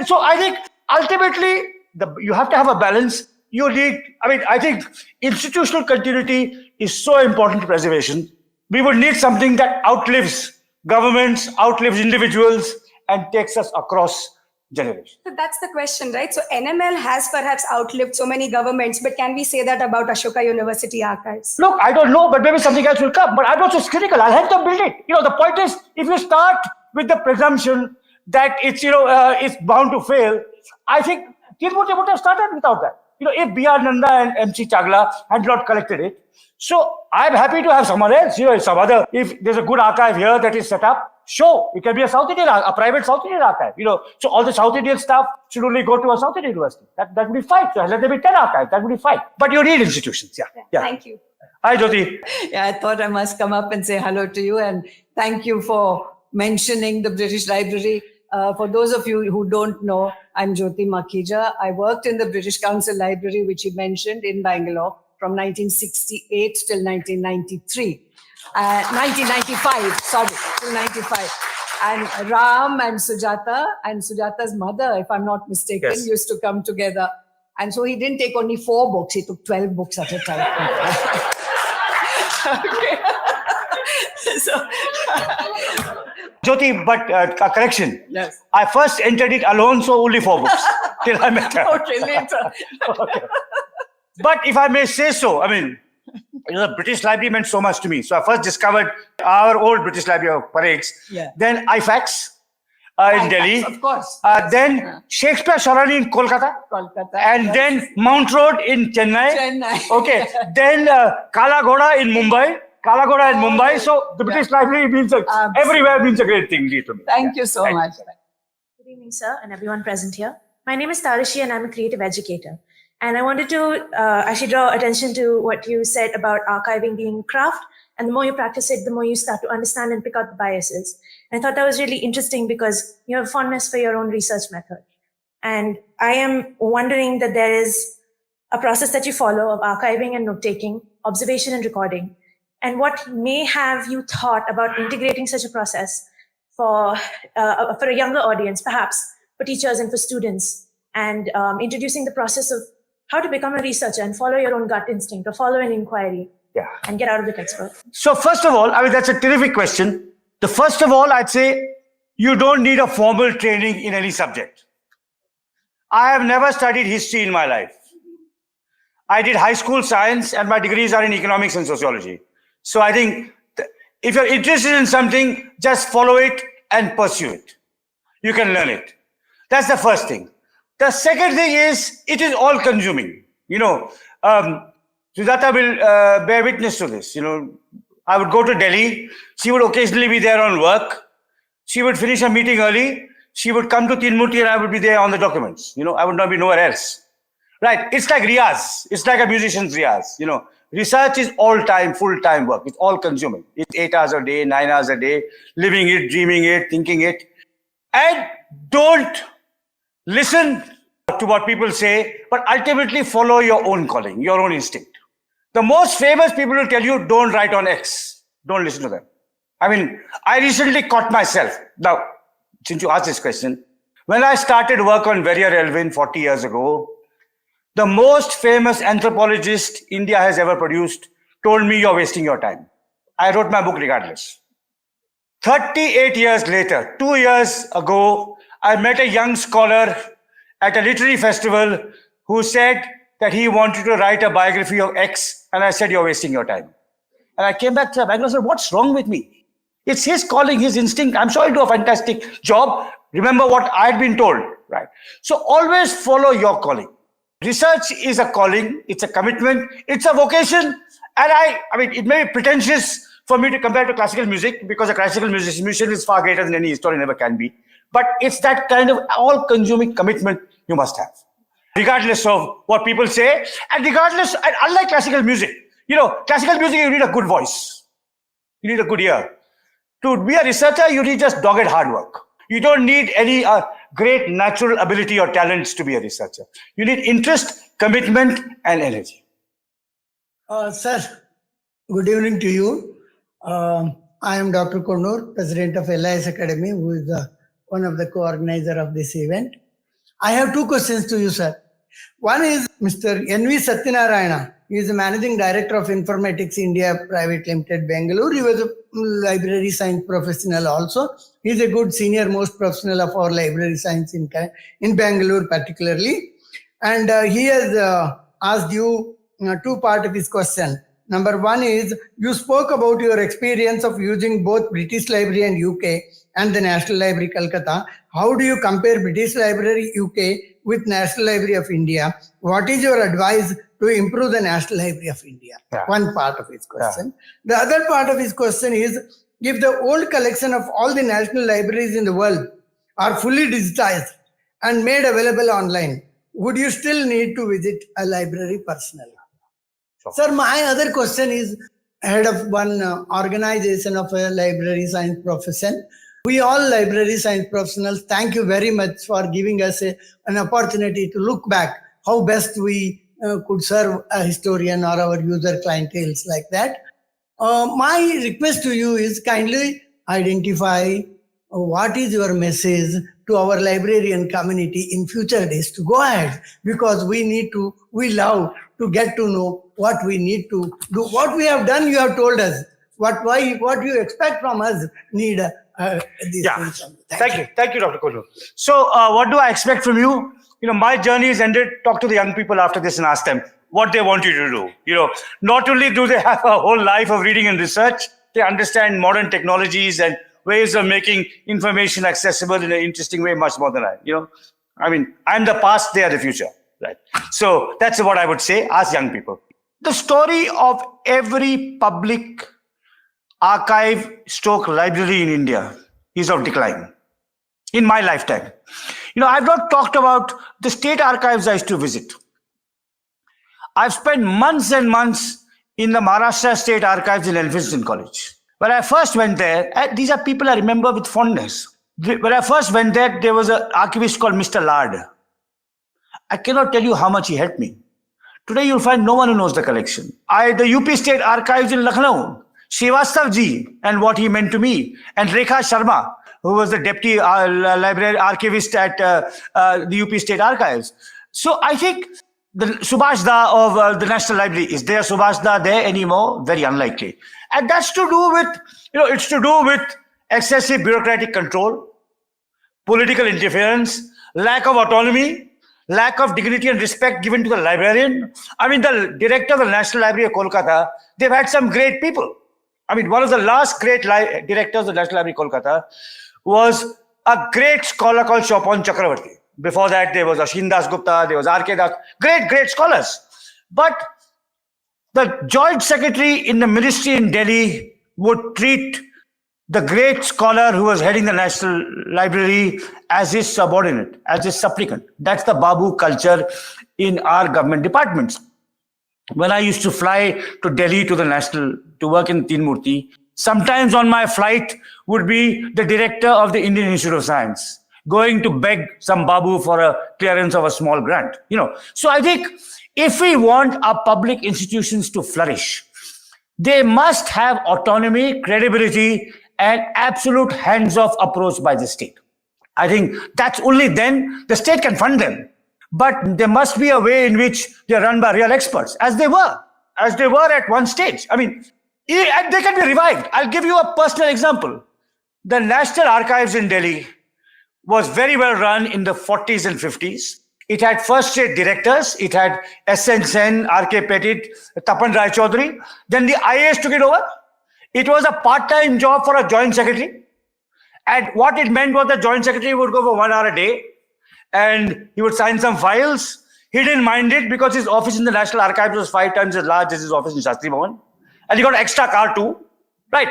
S2: So I think ultimately you have to have a balance. I think institutional continuity is so important to preservation. We would need something that outlives governments, outlives individuals, and takes us across generations.
S12: So that's the question, right? So NML has perhaps outlived so many governments, but can we say that about Ashoka University archives?
S2: Look, I don't know, but maybe something else will come. But I'm not so critical. I'll help them build it. The point is, if you start with the presumption that it's bound to fail, I think Tinmurti would have started without that. If B.R. Nanda and M.C. Chagla had not collected it. So I'm happy to have someone else, if there's a good archive here that is set up, sure, it can be a South Indian, a private South Indian archive. So all the South Indian stuff should only go to a South Indian university. That would be fine. So let there be 10 archives. That would be fine. But you need institutions. Yeah.
S12: Thank you.
S2: Hi, Jyoti.
S13: Yeah, I thought I must come up and say hello to you and thank you for mentioning the British Library. For those of you who don't know, I'm Jyoti Makhija. I worked in the British Council Library, which you mentioned, in Bangalore from 1968 till 1993. 1995, sorry, till 95. And Ram and Sujata's mother, if I'm not mistaken,
S2: Yes.
S13: used to come together. And so he didn't take only 4 books, he took 12 books at a time. Okay. So,
S2: Jyoti, but a correction.
S13: yes.
S2: I first entered it alone, so only 4 books till I met her.
S13: Okay, later.
S2: Okay. But if I may say so, the British Library meant so much to me. So I first discovered our old British Library of Parades.
S13: Yeah.
S2: Then IFAX in Delhi.
S13: Of course.
S2: Then Shakespeare Sharani in Kolkata. And then Mount Road in Chennai. Okay. Then Kala Ghoda in Mumbai. So the British Library means everywhere means a great thing to me.
S13: Thank you so much.
S14: Good evening, sir, and everyone present here. My name is Tarashi, and I'm a creative educator. And I wanted to actually draw attention to what you said about archiving being craft. And the more you practice it, the more you start to understand and pick out the biases. And I thought that was really interesting because you have fondness for your own research method. And I am wondering that there is a process that you follow of archiving and note-taking, observation and recording. and what may have you thought about integrating such a process for a younger audience, perhaps for teachers and for students, and introducing the process of how to become a researcher and follow your own gut instinct or follow an inquiry and get out of the textbook?
S2: So first of all, I mean, that's a terrific question. The first of all, I'd say you don't need a formal training in any subject. I have never studied history in my life. I did high school science and my degrees are in economics and sociology. So I think if you're interested in something, just follow it and pursue it. You can learn it. That's the first thing. The second thing is, it is all consuming. You know, Sujata will bear witness to this. You know, I would go to Delhi. She would occasionally be there on work. She would finish a meeting early. She would come to Tinmurti and I would be there on the documents. You know, I would not be nowhere else. Right? It's like riyaz. It's like a musician's riyaz. You know, research is all-time, full-time work. It's all consuming. It's 8 hours a day, 9 hours a day, living it, dreaming it, thinking it. And don't listen to what people say, but ultimately follow your own calling, your own instinct. The most famous people will tell you, don't write on X. Don't listen to them. I mean, I recently caught myself. Now, since you asked this question, when I started work on Verrier Elwin 40 years ago, the most famous anthropologist India has ever produced told me, you're wasting your time. I wrote my book regardless. 38 years later, 2 years ago, I met a young scholar at a literary festival who said that he wanted to write a biography of X, and I said, you're wasting your time. And I came back to Bangalore and said, what's wrong with me? It's his calling, his instinct. I'm sure he'll do a fantastic job. Remember what I'd been told, right? So always follow your calling. Research is a calling, it's a commitment, it's a vocation. And I mean, it may be pretentious for me to compare to classical music because a classical musician is far greater than any historian ever can be. But it's that kind of all-consuming commitment you must have, regardless of what people say, and regardless, and unlike classical music, you know, classical music, you need a good voice. You need a good ear. To be a researcher, you need just dogged hard work. You don't need any great natural ability or talents to be a researcher. You need interest, commitment, and energy.
S15: Sir, good evening to you. I am Dr. Konnur, President of LIS Academy, who is one of the co-organizer of this event. I have two questions to you, sir. One is Mr. N.V. Satyanarayana. He is the Managing Director of Informatics India Private Limited, Bangalore. He was a library science professional also. He is a good senior most professional of our library science in Bangalore particularly. And he has asked you two parts of his question. Number one is, you spoke about your experience of using both British Library and UK and the National Library, Calcutta. How do you compare British Library, UK with National Library of India? What is your advice to improve the National Library of India? One part of his question. The other part of his question is, if the old collection of all the national libraries in the world are fully digitized and made available online, would you still need to visit a library personally? Sir, my other question is head of one organization of a library science profession. We all library science professionals, thank you very much for giving us an opportunity to look back how best we could serve a historian or our user clienteles like that. My request to you is kindly identify what is your message to our librarian community in future days to go ahead, because we love to get to know what we need to do. What we have done, you have told us. What you expect from us need these things.
S2: Thank you. Thank you, Dr. Konnur. So what do I expect from you? You know, my journey is ended. Talk to the young people after this and ask them what they want you to do. You know, not only do they have a whole life of reading and research, they understand modern technologies and ways of making information accessible in an interesting way, much more than I. You know, I mean, I'm the past, they are the future. Right. So that's what I would say. Ask young people. The story of every public archive / library in India is of decline in my lifetime. You know, I've not talked about the state archives I used to visit. I've spent months and months in the Maharashtra State Archives in Elphinstone College. When I first went there, these are people I remember with fondness. When I first went there, there was an archivist called Mr. Lard. I cannot tell you how much he helped me. Today, you'll find no one who knows the collection. The UP State Archives in Lucknow. Srivastav ji and what he meant to me, and Rekha Sharma, who was the deputy library archivist at the UP State Archives. So I think the Subhash Da of the National Library, is there Subhash Da there anymore? Very unlikely. And that's to do with, it's to do with excessive bureaucratic control, political interference, lack of autonomy, lack of dignity and respect given to the librarian. I mean, the director of the National Library of Kolkata, they've had some great people. I mean, one of the last great directors of the National Library of Kolkata was a great scholar called Chopon Chakravarti. Before that, there was Ashin Das Gupta, there was R.K. Das, great scholars. But the joint secretary in the ministry in Delhi would treat the great scholar who was heading the National Library as his subordinate, as his supplicant. That's the Babu culture in our government departments. When I used to fly to Delhi to the National, to work in Teen Murti, sometimes on my flight would be the director of the Indian Institute of Science, going to beg some Babu for a clearance of a small grant. So I think if we want our public institutions to flourish, they must have autonomy, credibility, and absolute hands-off approach by the state. I think that's only then the state can fund them. But there must be a way in which they're run by real experts, as they were at one stage. I mean, and they can be revived. I'll give you a personal example. The National Archives in Delhi was very well run in the 40s and 50s. It had first-rate directors. It had S.N. Sen, R.K. Petit, Tapan Rai Chaudhary. Then the IAS took it over. It was a part-time job for a joint secretary. And what it meant was the joint secretary would go for 1 hour a day and he would sign some files. He didn't mind it because his office in the National Archives was 5 times as large as his office in Shastri Bhavan. And he got an extra car too, right?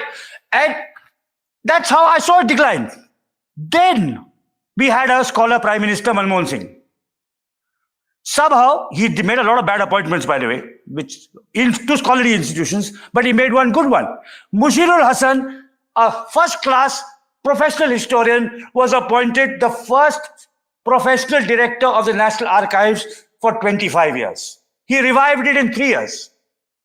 S2: And that's how I saw it decline. Then we had a scholar Prime Minister, Manmohan Singh. Somehow, he made a lot of bad appointments, by the way, to scholarly institutions, but he made one good one. Mushirul Hasan, a first-class professional historian, was appointed the first professional director of the National Archives for 25 years. He revived it in 3 years.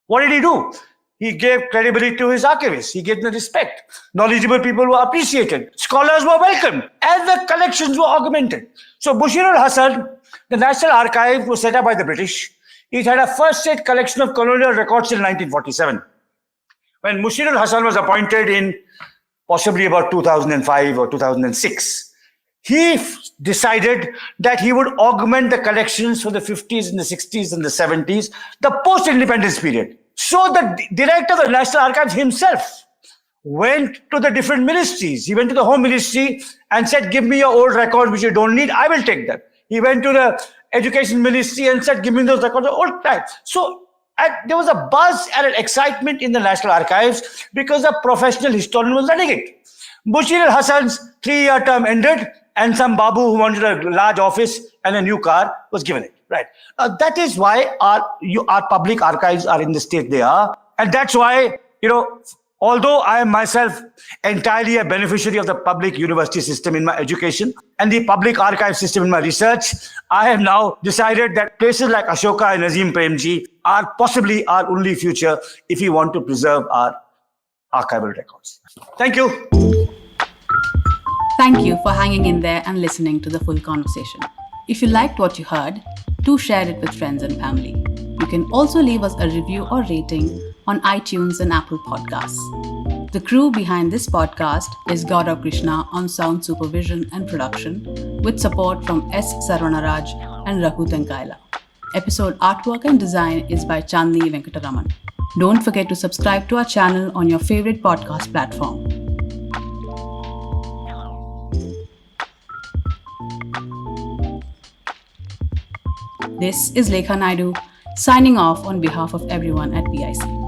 S2: What did he do? He gave credibility to his archivists. He gave them respect. Knowledgeable people were appreciated. Scholars were welcomed. And the collections were augmented. So Mushirul Hasan, the National Archive was set up by the British. It had a first-rate collection of colonial records in 1947. When Mushirul Hasan was appointed in possibly about 2005 or 2006, he decided that he would augment the collections for the 50s and the 60s and the 70s, the post-independence period. So the director of the National Archives himself went to the different ministries. He went to the Home Ministry and said, give me your old records which you don't need, I will take them. He went to the Education Ministry and said, give me those records of old times. So there was a buzz and an excitement in the National Archives because a professional historian was running it. Mushirul Hasan's 3-year term ended and some Babu who wanted a large office and a new car was given it. Right. That is why our public archives are in the state they are. And that's why, although I am myself entirely a beneficiary of the public university system in my education and the public archive system in my research, I have now decided that places like Ashoka and Azim Premji are possibly our only future if we want to preserve our archival records. Thank you.
S1: Thank you for hanging in there and listening to the full conversation. If you liked what you heard, do share it with friends and family. You can also leave us a review or rating on iTunes and Apple Podcasts. The crew behind this podcast is Gaurav Krishna on sound supervision and production, with support from S. Sarvanaraj and Raghu Tenkaila. Episode artwork and design is by Chandni Venkataraman. Don't forget to subscribe to our channel on your favorite podcast platform. This is Lekha Naidu, signing off on behalf of everyone at BIC.